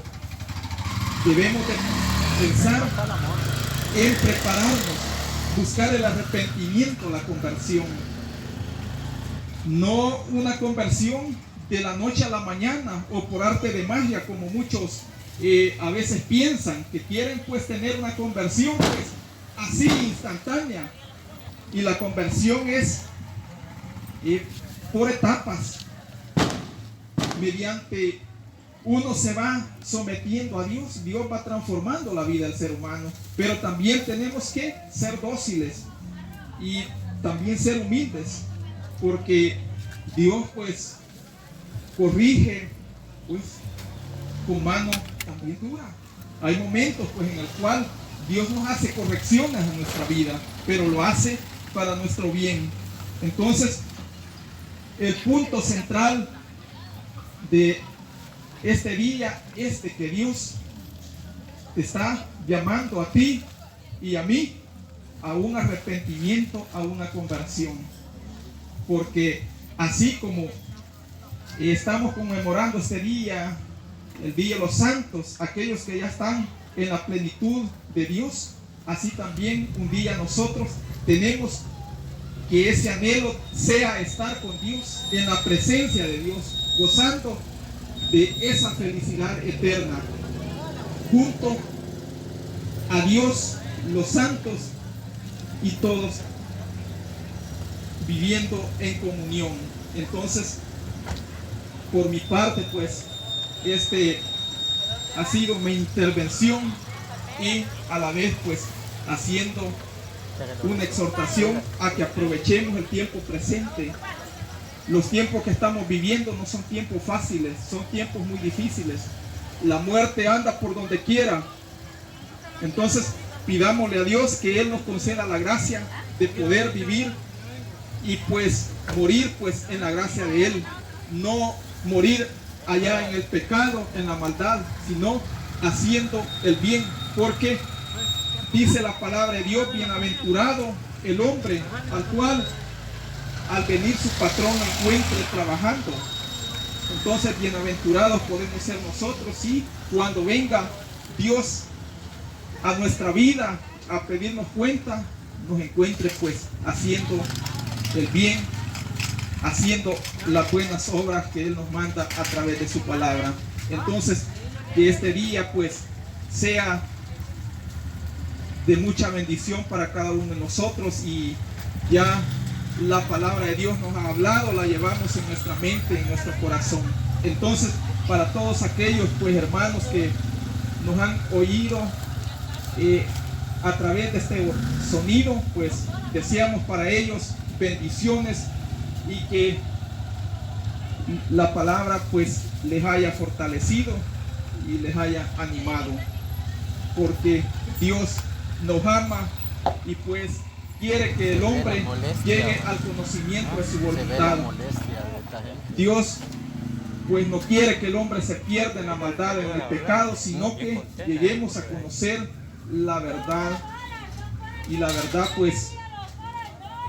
[SPEAKER 7] debemos de pensar en prepararnos, buscar el arrepentimiento, la conversión. No una conversión de la noche a la mañana o por arte de magia, como muchos a veces piensan que quieren pues tener una conversión pues así instantánea, y la conversión es por etapas, mediante uno se va sometiendo a Dios, Dios va transformando la vida del ser humano, pero también tenemos que ser dóciles y también ser humildes, porque Dios pues corrige pues con mano también dura. Hay momentos pues en el cual Dios nos hace correcciones en nuestra vida, pero lo hace para nuestro bien. Entonces, el punto central de este día es de que Dios te está llamando a ti y a mí a un arrepentimiento, a una conversión. Porque así como estamos conmemorando este día, el Día de los Santos, aquellos que ya están en la plenitud de Dios, así también un día nosotros tenemos que ese anhelo sea estar con Dios, en la presencia de Dios, gozando de esa felicidad eterna, junto a Dios, los santos y todos viviendo en comunión. Entonces, por mi parte, pues, este ha sido mi intervención, y a la vez pues haciendo una exhortación a que aprovechemos el tiempo presente. Los tiempos que estamos viviendo no son tiempos fáciles, son tiempos muy difíciles. La muerte anda por donde quiera. Entonces pidámosle a Dios que Él nos conceda la gracia de poder vivir y pues morir pues en la gracia de Él. No morir allá en el pecado, en la maldad, sino haciendo el bien, porque dice la palabra de Dios: bienaventurado el hombre al cual al venir su patrón lo encuentre trabajando. Entonces bienaventurados podemos ser nosotros si cuando venga Dios a nuestra vida a pedirnos cuenta, nos encuentre pues haciendo el bien, haciendo las buenas obras que Él nos manda a través de su palabra. Entonces, que este día pues sea de mucha bendición para cada uno de nosotros, y ya la palabra de Dios nos ha hablado, la llevamos en nuestra mente, en nuestro corazón. Entonces, para todos aquellos pues hermanos que nos han oído a través de este sonido, pues deseamos para ellos bendiciones, y que la palabra pues les haya fortalecido y les haya animado, porque Dios nos ama y pues quiere que el hombre llegue al conocimiento de su voluntad. Dios pues no quiere que el hombre se pierda en la maldad, en el pecado, sino que lleguemos a conocer la verdad. Y la verdad pues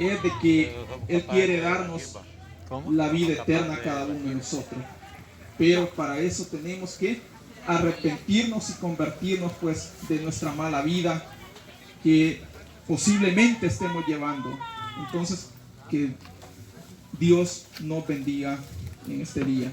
[SPEAKER 7] es de que Él quiere darnos la vida eterna a cada uno de nosotros. Pero para eso tenemos que arrepentirnos y convertirnos pues de nuestra mala vida que posiblemente estemos llevando. Entonces, que Dios nos bendiga en este día.